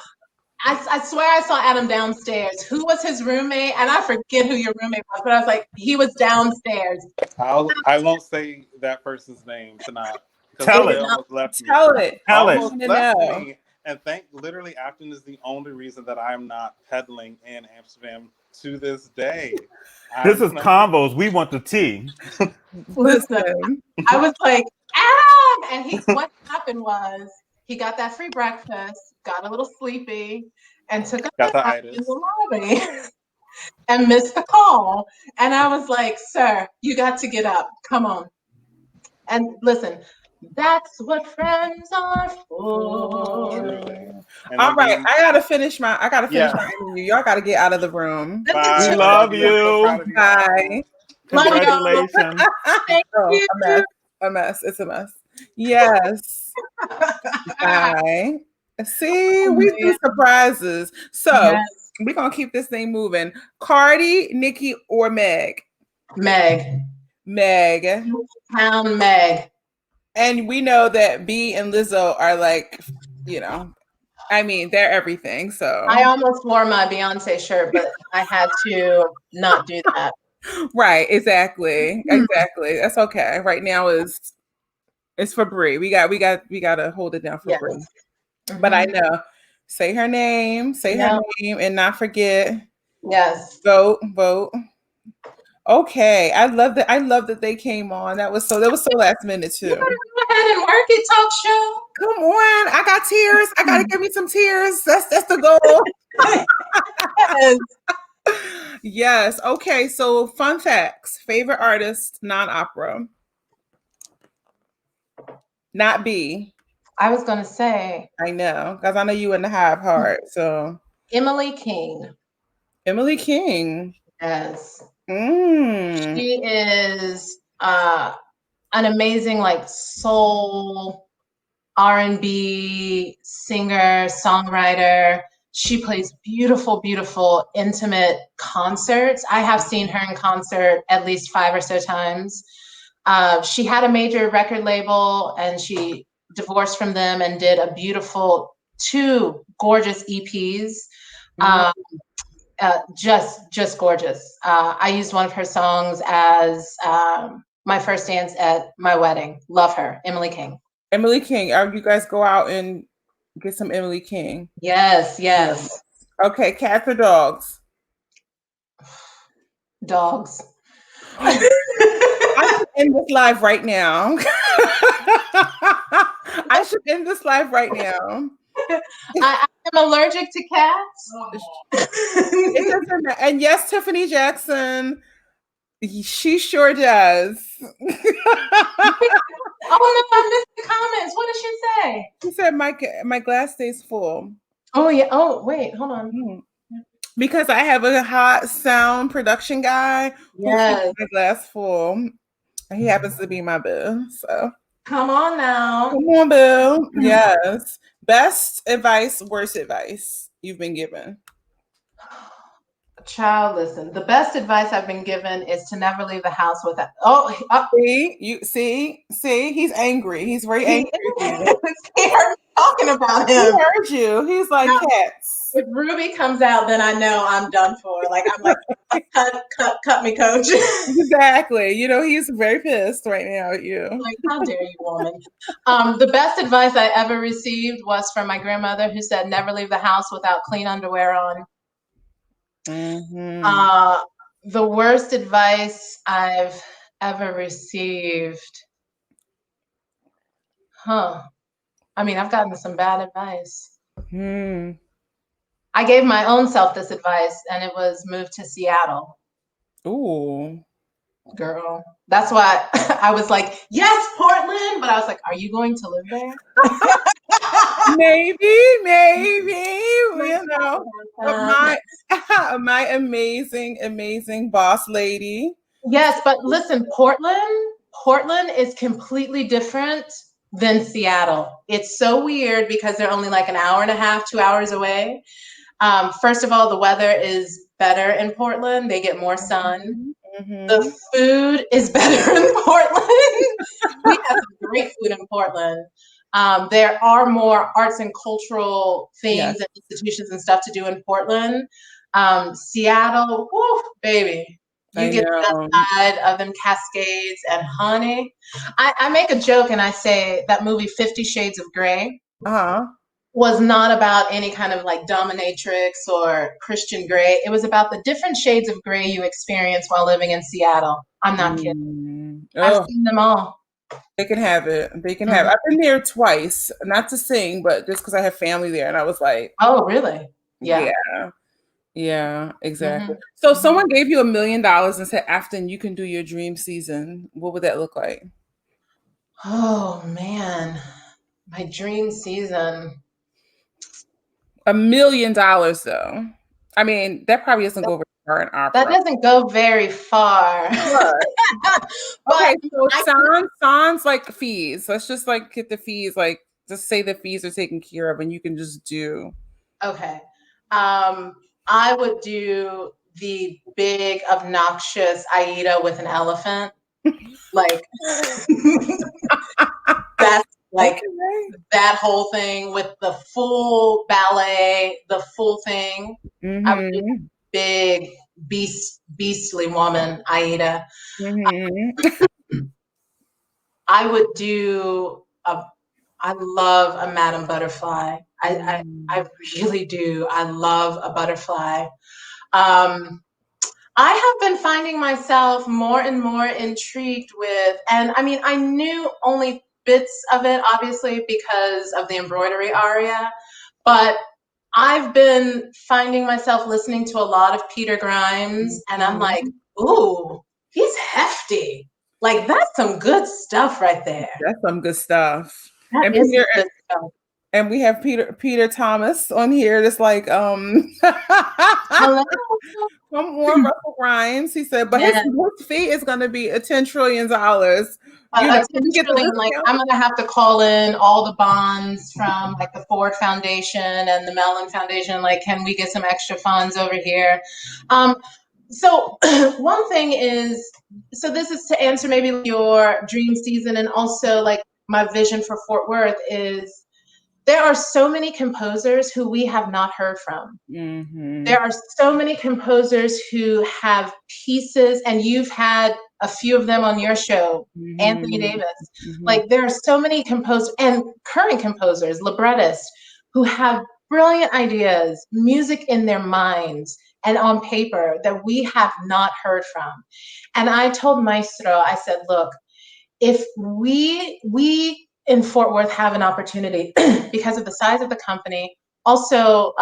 I swear I saw Adam downstairs. Who was his roommate? And I forget who your roommate was, but I was like, he was downstairs. I won't say that person's name tonight. Tell it. Almost left me. Tell it. Almost I left know. me. And literally, Afton is the only reason that I'm not peddling in Amsterdam to this day. This is Convos. We want the tea. Listen, I was like, Adam! And what happened was he got that free breakfast, got a little sleepy, and took a nap in the lobby and missed the call. And I was like, sir, you got to get up. Come on. And listen, that's what friends are for. All right, I gotta finish my interview. Y'all gotta get out of the room. Bye. We love you. Bye. Congratulations. A mess. It's a mess. Yes. Bye. See, we do surprises. So we're gonna keep this thing moving. Cardi, Nikki, or Meg? Meg. Pound Meg. And we know that B and Lizzo are like, I mean, they're everything. So I almost wore my Beyonce shirt, but I had to not do that. Right, exactly. That's okay. Right now it's for Brie. We got to hold it down for Brie. Mm-hmm. But I know, say her name, and not forget. Yes. Vote. Okay, I love that they came on. That was so last minute too. You better go ahead and work it, talk show. Come on, I got tears. I gotta give me some tears. That's the goal. Yes. Okay. So fun facts. Favorite artist, non-opera. Not B. I was gonna say. I know, because I know you in the Hive Heart. So Emily King. Yes. She is an amazing soul R&B singer, songwriter. She plays beautiful, beautiful, intimate concerts. I have seen her in concert at least 5 or so times. She had a major record label and she divorced from them and did a beautiful 2 gorgeous EPs. Just gorgeous. I used one of her songs as my first dance at my wedding. Love her, Emily King. You guys go out and get some Emily King? Yes. Okay, cats or dogs? Dogs. I should end this live right now. I am allergic to cats. It doesn't matter. And yes, Tiffany Jackson, she sure does. Oh no, I missed the comments. What did she say? She said my glass stays full. Oh yeah. Oh wait, hold on. Because I have a hot sound production guy who keeps my glass full. He happens to be my boo. So come on now. Come on, boo. Yes. Best advice, worst advice you've been given. Child, listen. The best advice I've been given is to never leave the house without. See, he's angry. He's very angry. He heard me talking about him. He heard you. He's like cats. If Ruby comes out, then I know I'm done for. I'm like, cut me, coach. Exactly. He's very pissed right now at you. Like, how dare you, woman? The best advice I ever received was from my grandmother, who said, "Never leave the house without clean underwear on." Mm-hmm. The worst advice I've ever received. I mean, I've gotten some bad advice. I gave my own self this advice, and it was move to Seattle. Ooh. Girl. That's why I was like, yes, Portland. But I was like, are you going to live there? Maybe. But my amazing boss lady, Yes, but listen, Portland is completely different than Seattle. It's so weird because they're only like an hour and a half, 2 hours away. First of all, the weather is better in Portland. They get more sun. The food is better in Portland. We have some great food in Portland. There are more arts and cultural things and institutions and stuff to do in Portland. Seattle, whew, baby. You get outside of them Cascades and honey. I make a joke and I say that movie 50 Shades of Grey was not about any kind of like dominatrix or Christian Grey. It was about the different shades of gray you experience while living in Seattle. I'm not kidding. I've seen them all. They can have it. They can have it. I've been there twice, not to sing, but just because I have family there. And I was like, oh, really? Yeah. Yeah, exactly. So someone gave you $1 million and said, Afton, you can do your dream season. What would that look like? Oh, man. My dream season. $1 million, though. I mean, that probably doesn't go very far in opera. That doesn't go very far. Okay, so sans like fees. Let's just like get the fees, like just say the fees are taken care of and you can just do. Okay. I would do the big, obnoxious Aida with an elephant. Like, that's like that whole thing with the full ballet, the full thing. I would do big, beastly woman, Aida. I would do I love a Madame Butterfly. I really do. I love a butterfly. I have been finding myself more and more intrigued with, and I mean, I knew only bits of it, obviously, because of the embroidery aria, but I've been finding myself listening to a lot of Peter Grimes, and I'm like, ooh, he's hefty. Like, that's some good stuff right there. That's some good stuff. That is some good stuff. And we have Peter Thomas on here. That's like, Hello. From Russell Grimes. He said, but his fee is going to be $10 trillion. You know, like, I'm going to have to call in all the bonds from like the Ford Foundation and the Mellon Foundation. Like, can we get some extra funds over here? So one thing is, so this is to answer maybe your dream season, and also like my vision for Fort Worth is, there are so many composers who we have not heard from. There are so many composers who have pieces, and you've had a few of them on your show, Anthony Davis. Like, there are so many composers and current composers, librettists, who have brilliant ideas, music in their minds and on paper that we have not heard from. And I told Maestro, I said, look, if we in Fort Worth have an opportunity because of the size of the company, also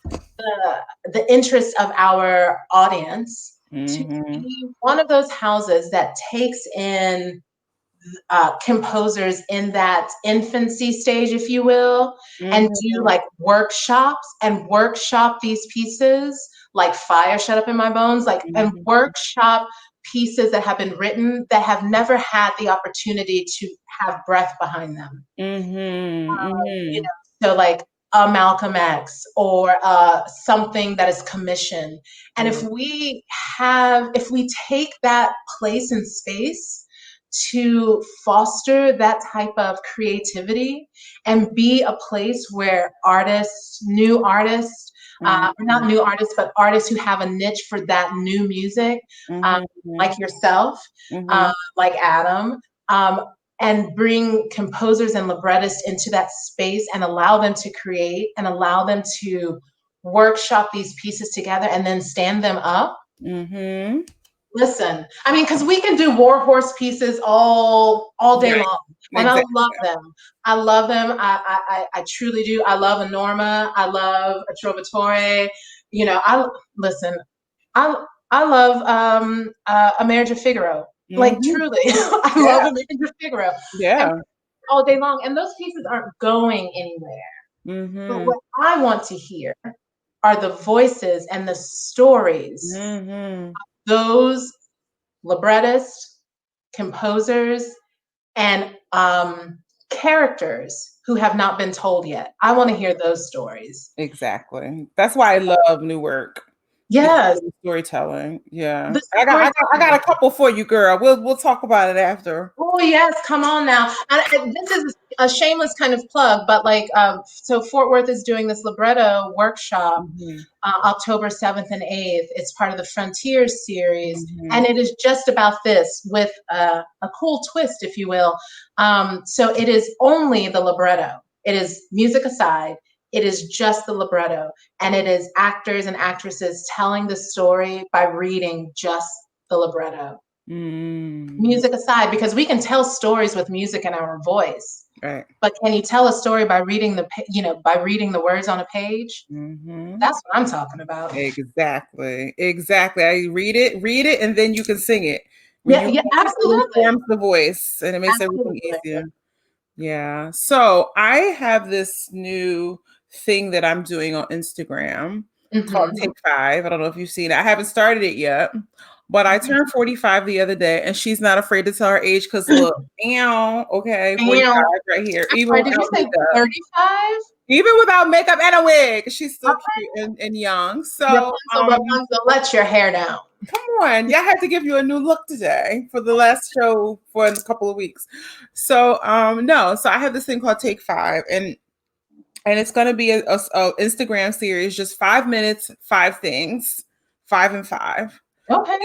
the interest of our audience, to be one of those houses that takes in composers in that infancy stage, if you will, and do like workshops and workshop these pieces like Fire Shut Up in My Bones, like, and workshop pieces that have been written that have never had the opportunity to have breath behind them. You know, so like a Malcolm X or something that is commissioned. And if we take that place and space to foster that type of creativity and be a place where artists, new artists, not new artists, but artists who have a niche for that new music, like yourself, like Adam, and bring composers and librettists into that space and allow them to create and allow them to workshop these pieces together and then stand them up. Listen, I mean, because we can do war horse pieces all day long, and I love them. I love them. I truly do. I love a Norma. I love a Trovatore. You know, I love A Marriage of Figaro. Like, truly, I love A Marriage of Figaro. Yeah, all day long, and those pieces aren't going anywhere. But what I want to hear are the voices and the stories of those librettists, composers, and characters who have not been told yet. I want to hear those stories. Exactly. That's why I love new work. Yes. Storytelling. Yeah. The I got a couple for you, girl. We'll talk about it after. Oh yes, come on now. And this is a shameless kind of plug, but like, so Fort Worth is doing this libretto workshop October 7th and 8th. It's part of the Frontiers series, and it is just about this with a cool twist, if you will. So it is only the libretto. It is music aside. It is just the libretto, and it is actors and actresses telling the story by reading just the libretto. Music aside, because we can tell stories with music in our voice, right? But can you tell a story by reading by reading the words on a page? That's what I'm talking about. Exactly. I read it, and then you can sing it. Yeah, absolutely. It forms the voice, and it makes everything easier. Yeah. So I have this new thing that I'm doing on Instagram called Take 5. I don't know if you've seen it. I haven't started it yet, but I turned 45 the other day, and she's not afraid to tell her age because look, okay, 45 right here. Even did you say 35? Even without makeup and a wig, she's still cute and young. So Rapunzel, let your hair down. Come on, y'all had to give you a new look today for the last show for a couple of weeks. So so I have this thing called Take 5, and it's going to be a Instagram series, just 5 minutes, 5 things, 5 and 5. Okay.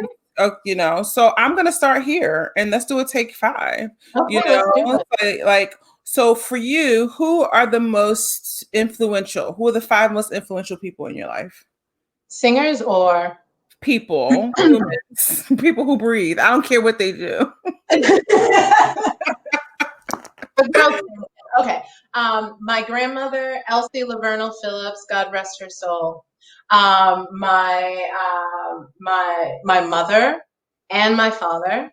So I'm going to start here, and let's do a Take 5. Okay, let's do it. Like, so for you, who are the most influential? Who are the 5 most influential people in your life? Singers or people, humans, people who breathe. I don't care what they do. Okay. My grandmother, Elsie Lavernal Phillips, God rest her soul. My mother and my father.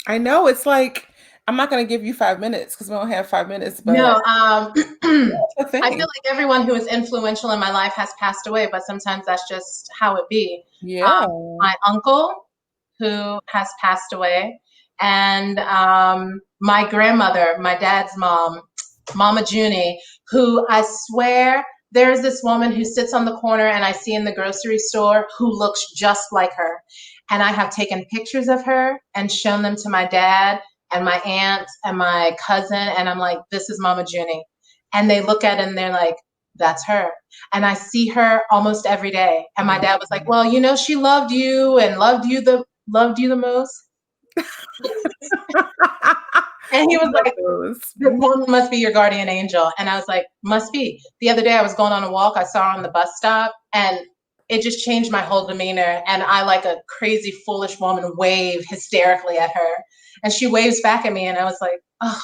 I know it's like I'm not going to give you 5 minutes because we don't have 5 minutes. But no, I feel like everyone who is influential in my life has passed away, but sometimes that's just how it be. Yeah. My uncle, who has passed away, and my grandmother, my dad's mom, Mama Junie, who I swear there's this woman who sits on the corner and I see in the grocery store who looks just like her. And I have taken pictures of her and shown them to my dad and my aunt and my cousin. And I'm like, this is Mama Junie. And they look at it and they're like, that's her. And I see her almost every day. And my dad was like, well, she loved you and loved you the most. And he was like, this woman must be your guardian angel. And I was like, must be. The other day I was going on a walk. I saw her on the bus stop, and it just changed my whole demeanor. And I, like a crazy, foolish woman, wave hysterically at her. And she waves back at me, and I was like, oh.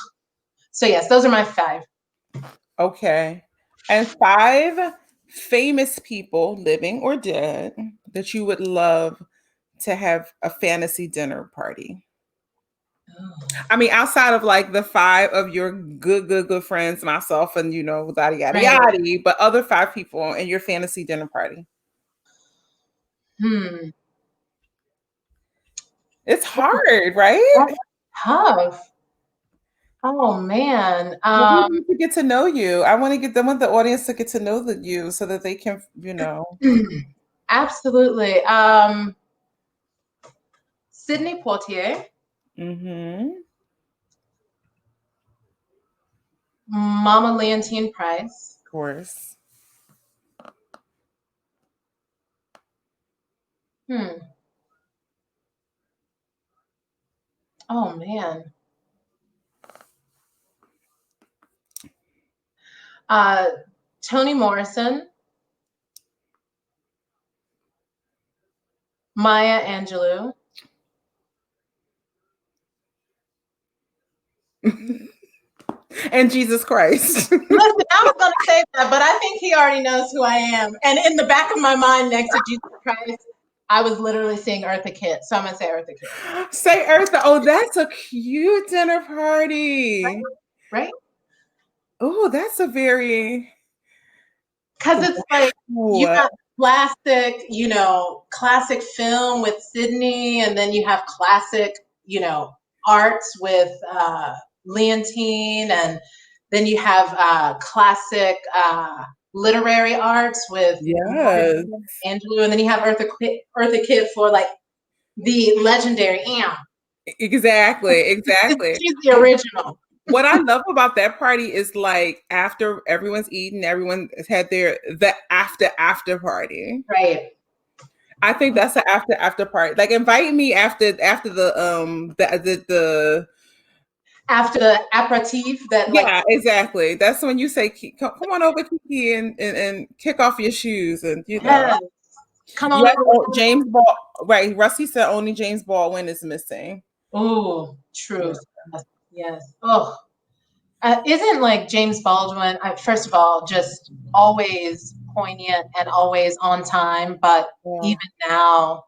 So yes, those are my 5. Okay. And 5 famous people, living or dead, that you would love to have a fantasy dinner party. I mean, outside of like the 5 of your good friends, myself, and yada yada yada, but other 5 people in your fantasy dinner party. It's hard, right? That's tough. Oh man. I want to get to know you. I want the audience to get to know you so that they can, Absolutely. Sidney Poitier. Mama Leontine Price. Of course. Oh man. Toni Morrison. Maya Angelou. And Jesus Christ. Listen, I was going to say that, but I think he already knows who I am. And in the back of my mind, next to Jesus Christ, I was literally seeing Eartha Kitt. So I'm going to say Eartha Kitt. Say Eartha. Oh, that's a cute dinner party. Right? Oh, that's a very... Because it's like, classic, classic film with Sydney, and then you have classic, arts with Leontine, and then you have classic literary arts with Yes. Angelou, and then you have Eartha Kitt for like the legendary Am. Exactly. She's the original. What I love about that party is like after everyone's eaten, everyone has had the after party. Right. I think that's the after party. Like invite me after the After the aperitif that yeah, exactly. That's when you say come on over, Kiki, and kick off your shoes and yes, come on Yes, over. James Ball. Right, Rusty said only James Baldwin is missing. Oh, truth. Yes. Oh, isn't like James Baldwin, first of all, just always poignant and always on time, but even now,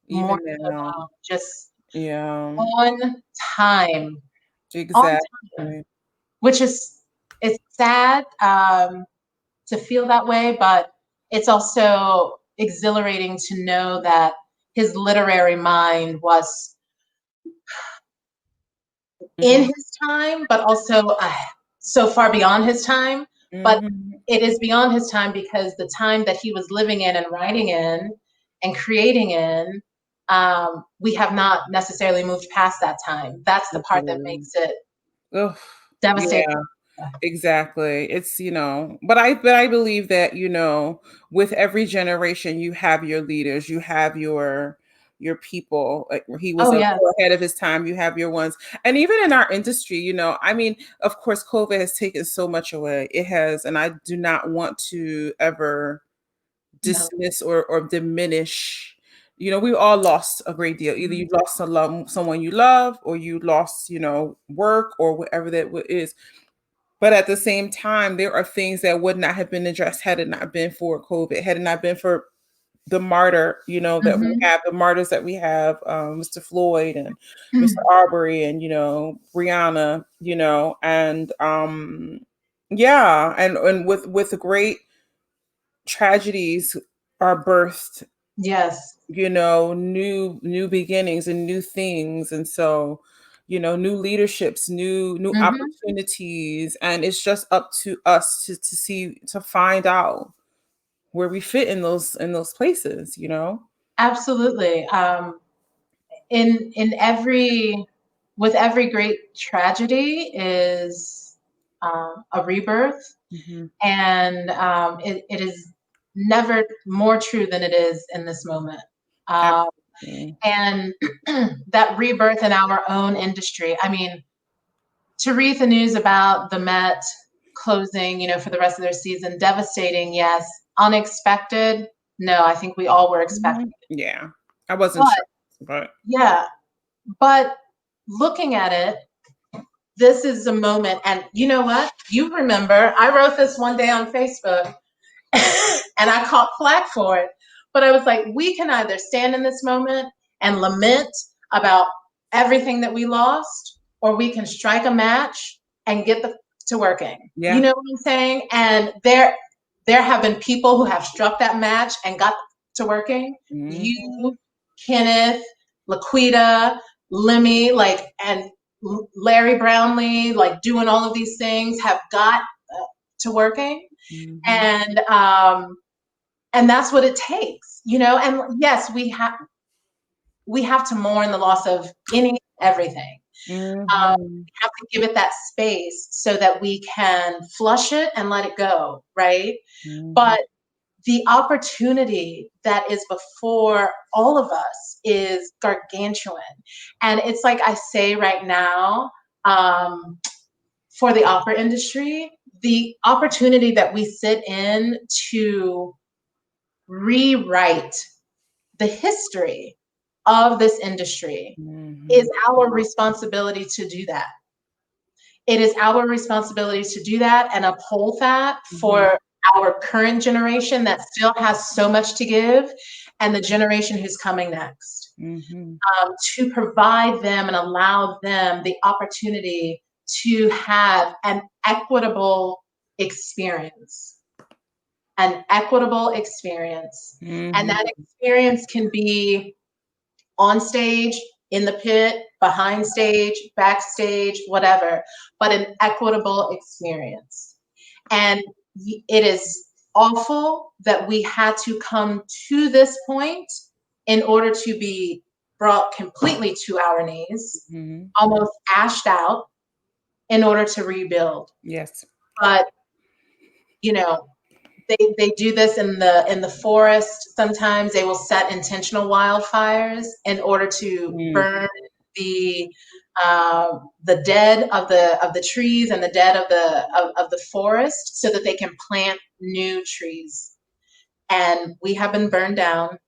more Even so now, now, just yeah, on time. On exactly. time, which it's sad to feel that way, but it's also exhilarating to know that his literary mind was in his time, but also so far beyond his time. But it is beyond his time because the time that he was living in and writing in and creating in, we have not necessarily moved past that time. That's the part that makes it devastating. Yeah. Exactly. It's, but I believe that, with every generation you have your leaders, you have your people. Like he was ahead of his time, you have your ones. And even in our industry, I mean, of course COVID has taken so much away. It has, and I do not want to ever dismiss or diminish. We all lost a great deal. Either you lost someone you love, or you lost, work or whatever that is. But at the same time, there are things that would not have been addressed had it not been for COVID, had it not been for the martyr, that we have, the martyrs that we have, Mr. Floyd and Mr. Arbery and, Breonna, and and with the great tragedies are birthed. Yes. New beginnings and new things. And so, new leaderships, new opportunities. And it's just up to us to find out where we fit in those places, Absolutely. With every great tragedy is a rebirth. And it is never more true than it is in this moment. And that rebirth in our own industry. I mean, to read the news about the Met closing, for the rest of their season, devastating, yes. Unexpected, no. I think we all were expecting. Yeah, I wasn't sure, but yeah. But looking at it, this is a moment, and you know what? You remember, I wrote this one day on Facebook, and I caught flack for it. But I was like, we can either stand in this moment and lament about everything that we lost, or we can strike a match and get to working. Yeah. You know what I'm saying? And there have been people who have struck that match and got to working. You, Kenneth, Laquita, Lemmy, and Larry Brownlee, doing all of these things, have got to working. And that's what it takes, and yes, we have to mourn the loss of everything. We have to give it that space so that we can flush it and let it go, right? But the opportunity that is before all of us is gargantuan. And it's like I say right now, for the opera industry, the opportunity that we sit in to rewrite the history of this industry is our responsibility to do that. It is our responsibility to do that and uphold that for our current generation that still has so much to give, and the generation who's coming next, to provide them and allow them the opportunity to have an equitable experience. an equitable experience. Mhm. And that experience can be on stage, in the pit, behind stage, backstage, whatever, but an equitable experience. And it is awful that we had to come to this point in order to be brought completely to our knees, Mhm. almost ashed out in order to rebuild. Yes. But, you know, they do this in the forest. Sometimes they will set intentional wildfires in order to burn the dead of the trees and the dead of the forest so that they can plant new trees. And we have been burned down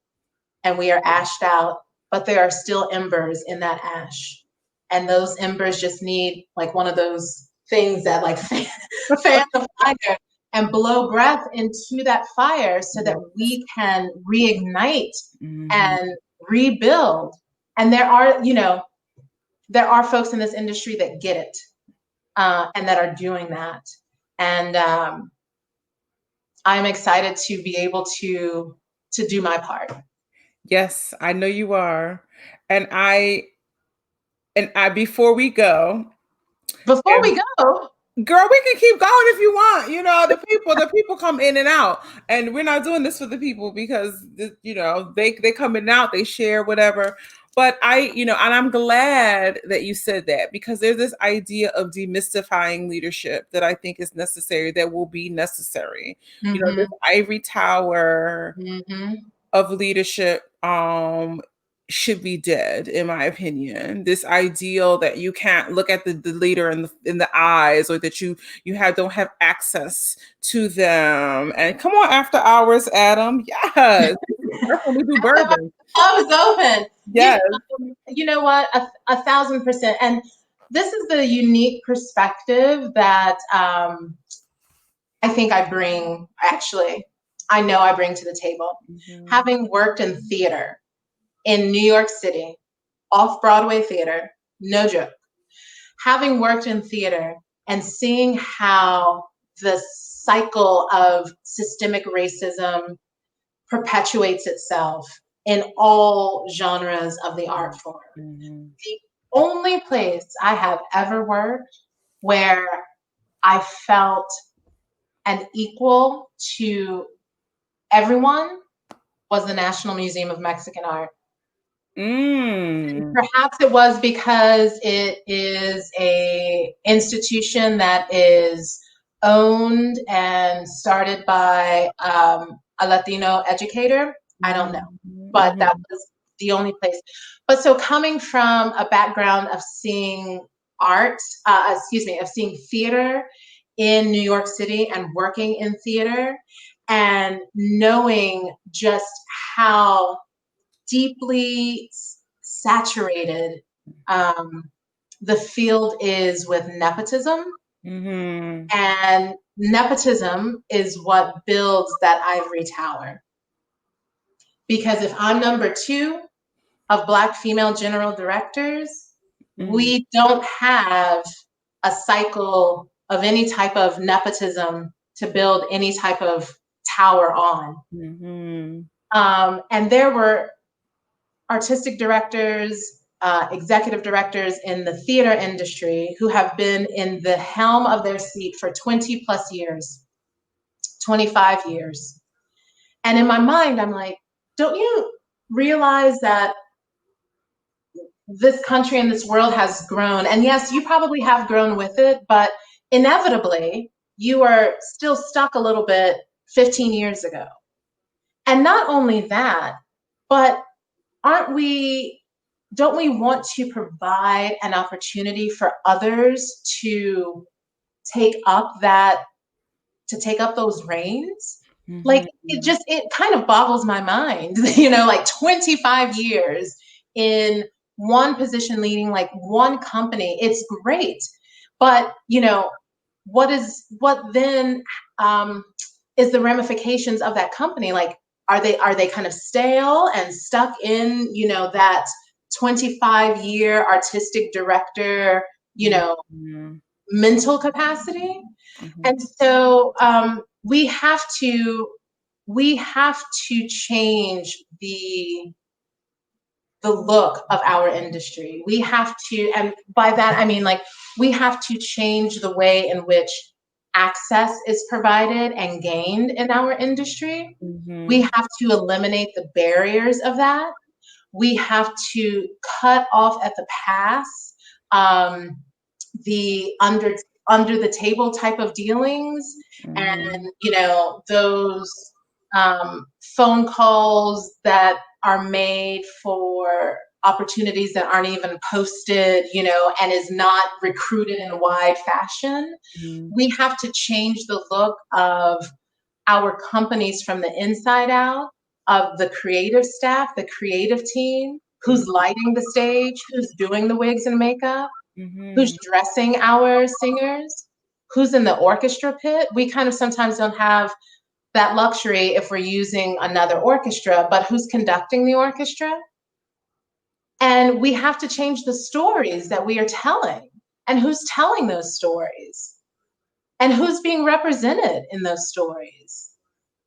and we are ashed out, but there are still embers in that ash. And those embers just need like one of those things that like fan the fire and blow breath into that fire so that we can reignite and rebuild. And there are folks in this industry that get it and that are doing that. And I'm excited to be able to do my part. Yes, I know you are. And I before we go, Before we go, girl, we can keep going if you want. The people come in and out, and we're not doing this for the people because they come in and out, they share whatever. But and I'm glad that you said that because there's this idea of demystifying leadership that I think is necessary, that will be necessary. This ivory tower of leadership should be dead, in my opinion. This ideal that you can't look at the leader in the eyes, or that you don't have access to them. And come on, after hours, Adam. Yes, that's when we do bourbon. I was open. Yes. You know what? 1,000%. And this is the unique perspective that I think I bring. Actually, I know I bring to the table. Having worked in theater in New York City, off-Broadway theater, no joke. Having worked in theater and seeing how the cycle of systemic racism perpetuates itself in all genres of the art form. The only place I have ever worked where I felt an equal to everyone was the National Museum of Mexican Art. Perhaps it was because it is a institution that is owned and started by a Latino educator. I don't know, but that was the only place. But so coming from a background of seeing art, of seeing theater in New York City and working in theater and knowing just how deeply saturated the field is with nepotism. And nepotism is what builds that ivory tower. Because if I'm number 2 of Black female general directors, we don't have a cycle of any type of nepotism to build any type of tower on. And there were artistic directors, executive directors in the theater industry who have been in the helm of their seat for 20 plus years, 25 years. And in my mind, I'm like, don't you realize that this country and this world has grown? And yes, you probably have grown with it, but inevitably, you are still stuck a little bit 15 years ago. And not only that, but don't we want to provide an opportunity for others to take up those reins? Like it kind of boggles my mind, like 25 years in one position leading like one company. It's great. But, what then is the ramifications of that company? Like, are they kind of stale and stuck in, that 25-year artistic director, mental capacity? And so we have to we have to change the look of our industry. We have to, and by that I mean like we have to change the way in which access is provided and gained in our industry. Mm-hmm. We have to eliminate the barriers of that. We have to cut off at the pass the under the table type of dealings, Mm-hmm. and those phone calls that are made for opportunities that aren't even posted, and is not recruited in a wide fashion. Mm-hmm. We have to change the look of our companies from the inside out, of the creative staff, the creative team, who's lighting the stage, who's doing the wigs and makeup, Mm-hmm. who's dressing our singers, who's in the orchestra pit. We kind of sometimes don't have that luxury if we're using another orchestra, but who's conducting the orchestra? And we have to change the stories that we are telling, and who's telling those stories, and who's being represented in those stories,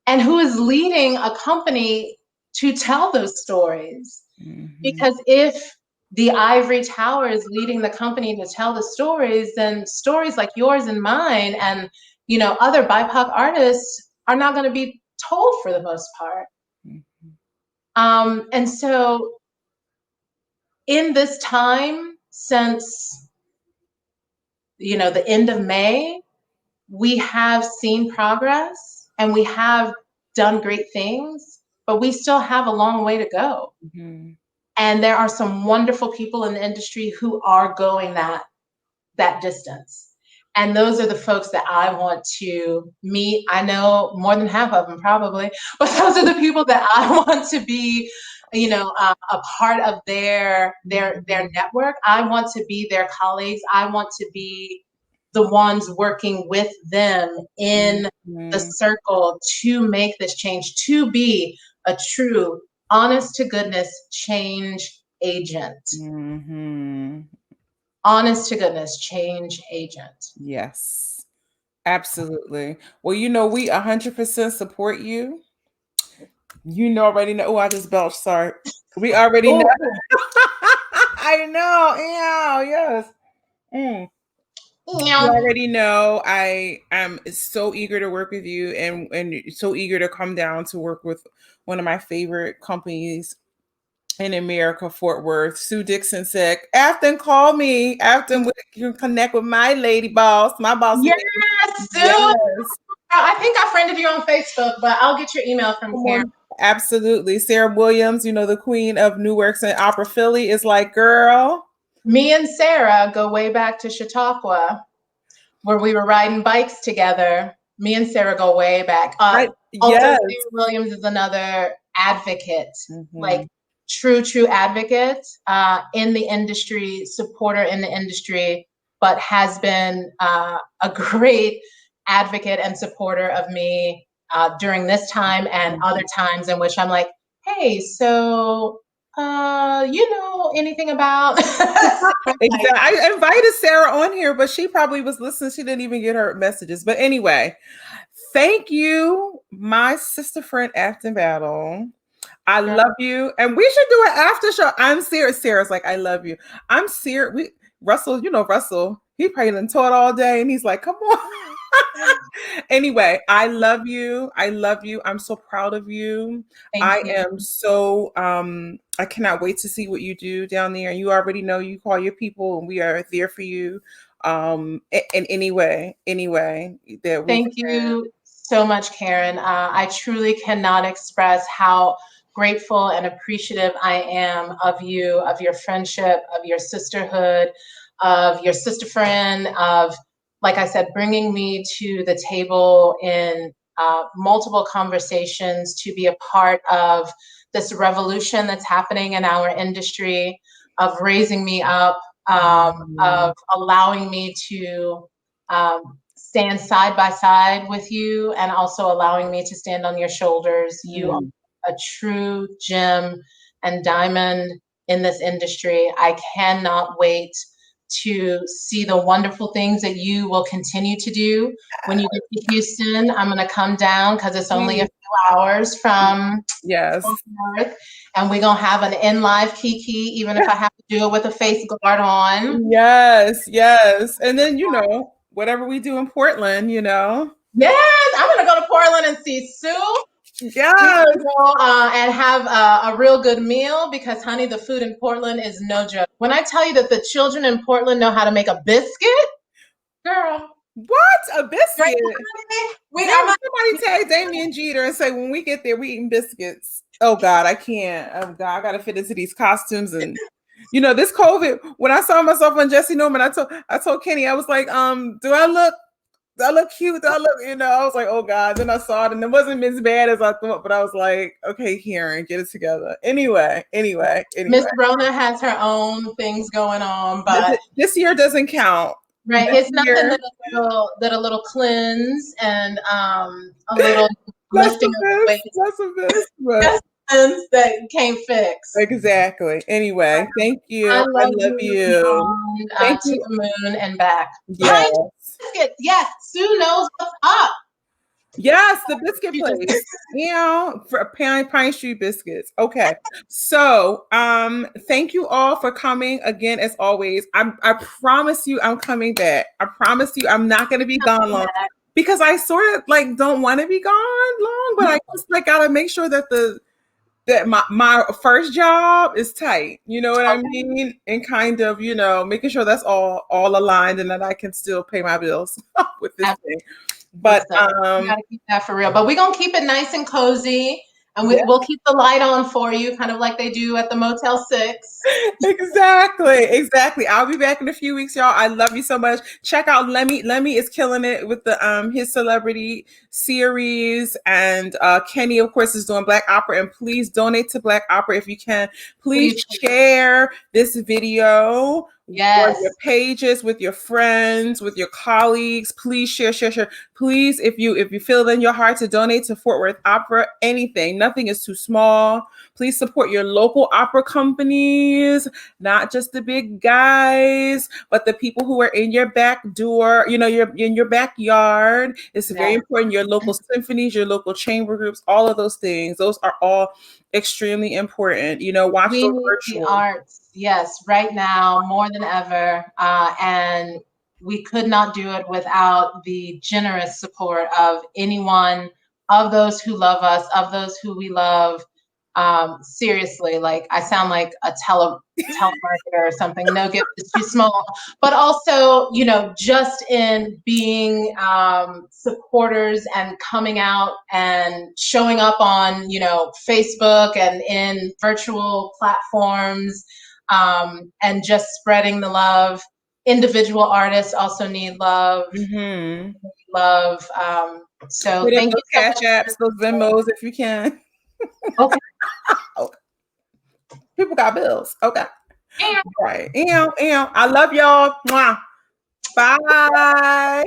and who is leading a company to tell those stories. Mm-hmm. Because if the ivory tower is leading the company to tell the stories, then stories like yours and mine and other BIPOC artists are not going to be told for the most part. Mm-hmm. And so in this time since the end of May, we have seen progress and we have done great things, but we still have a long way to go. Mm-hmm. And there are some wonderful people in the industry who are going that distance. And those are the folks that I want to meet. I know more than half of them probably, but those are the people that I want to be, a part of their network. I want to be their colleagues. I want to be the ones working with them in the circle to make this change, to be a true, honest to goodness change agent. Mm-hmm. Honest to goodness change agent. Yes, absolutely. Well, we 100% support you. Already know. Oh, I just belched. Sorry. We already know. I know. Yeah. Yes. Mm. You already know I am so eager to work with you, and so eager to come down to work with one of my favorite companies in America, Fort Worth. Sue Dixon said, Afton, call me. Afton, you can connect with my lady boss, my boss. Yes, Sue. Yes. I think I friended you on Facebook, but I'll get your email from Karen. Absolutely. Sarah Williams, the queen of New Works and Opera Philly, is like, girl. Me and Sarah go way back to Chautauqua, where we were riding bikes together. Me and Sarah go way back. Also, yes. Sarah Williams is another advocate, like true advocate in the industry, supporter in the industry, but has been a great advocate and supporter of me during this time and other times in which I'm like, hey, so anything about Exactly. I invited Sarah on here, but she probably was listening. She didn't even get her messages. But anyway, thank you, my sister friend Afton Battle. I love you. And we should do an after show. I'm serious. Sarah's like, I love you. I'm serious. Russell, Russell, he probably done taught all day and he's like, come on. Anyway, I love you. I love you. I'm so proud of you. I am so I cannot wait to see what you do down there. You already know, you call your people and we are there for you. In any way that we Thank you so much, Karen. I truly cannot express how grateful and appreciative I am of you, of your friendship, of your sisterhood, of your sister friend, of, like I said, bringing me to the table in multiple conversations to be a part of this revolution that's happening in our industry, of raising me up, of allowing me to stand side by side with you, and also allowing me to stand on your shoulders. You are a true gem and diamond in this industry. I cannot wait to see the wonderful things that you will continue to do. When you get to Houston, I'm going to come down because it's only a hours from Yes. North, and we're gonna have an in live Kiki, even if I have to do it with a face guard on. Yes, yes. And then, whatever we do in Portland, Yes, I'm gonna go to Portland and see Sue. We Yes. can go and have a real good meal because, honey, the food in Portland is no joke. When I tell you that the children in Portland know how to make a biscuit, girl. What? A Right, biscuit? honey? Somebody tag Damien Jeter and say, when we get there, we eating biscuits. Oh God, I can't. Oh God, I gotta fit into these costumes and this COVID. When I saw myself on Jesse Norman, I told Kenny, I was like, do I look cute? Do I look, I was like, oh God. Then I saw it and it wasn't as bad as I thought, but I was like, okay, Karen, get it together. Anyway. Miss Rona has her own things going on, but this year doesn't count. Right, This it's nothing year, that a little cleanse and a little lifting of weight. Less of this, but That can't fix. Exactly. Anyway, thank you. I love you. Thank you. To the moon and back. Yes. Yes, Sue knows what's up. Yes, the biscuit place. For Pine Street biscuits. Okay. So, thank you all for coming again. As always, I promise you, I'm coming back. I promise you, I'm not going to be gone long because I sort of don't want to be gone long, but I just gotta make sure that my first job is tight. You know what I mean? And kind of, making sure that's all aligned and that I can still pay my bills with this thing. But we gotta keep that for real. But we're gonna keep it nice and cozy, and we'll keep the light on for you, kind of like they do at the Motel 6. Exactly. I'll be back in a few weeks, y'all. I love you so much. Check out Lemmy. Lemmy is killing it with the his celebrity series, and Kenny, of course, is doing Black Opera. And please donate to Black Opera if you can. Please share this video. Yes. Or your pages with your friends, with your colleagues. Please share. Please, if you feel it in your heart to donate to Fort Worth Opera, anything, nothing is too small. Please support your local opera companies, not just the big guys, but the people who are in your back door, you're in your backyard. It's very important. Your local symphonies, your local chamber groups, all of those things. Those are all extremely important. Watch those virtual. The arts. Yes, right now, more than ever. And we could not do it without the generous support of anyone, of those who love us, of those who we love. Seriously, I sound like a telemarketer or something. No gift is too small. But also, just in being supporters and coming out and showing up on, Facebook and in virtual platforms. And just spreading the love. Individual artists also need love. Mm-hmm. Love. So thank you. Cash apps, those Venmos, if you can. Okay. Okay. People got bills. Okay. Right. I love y'all. Mwah. Bye.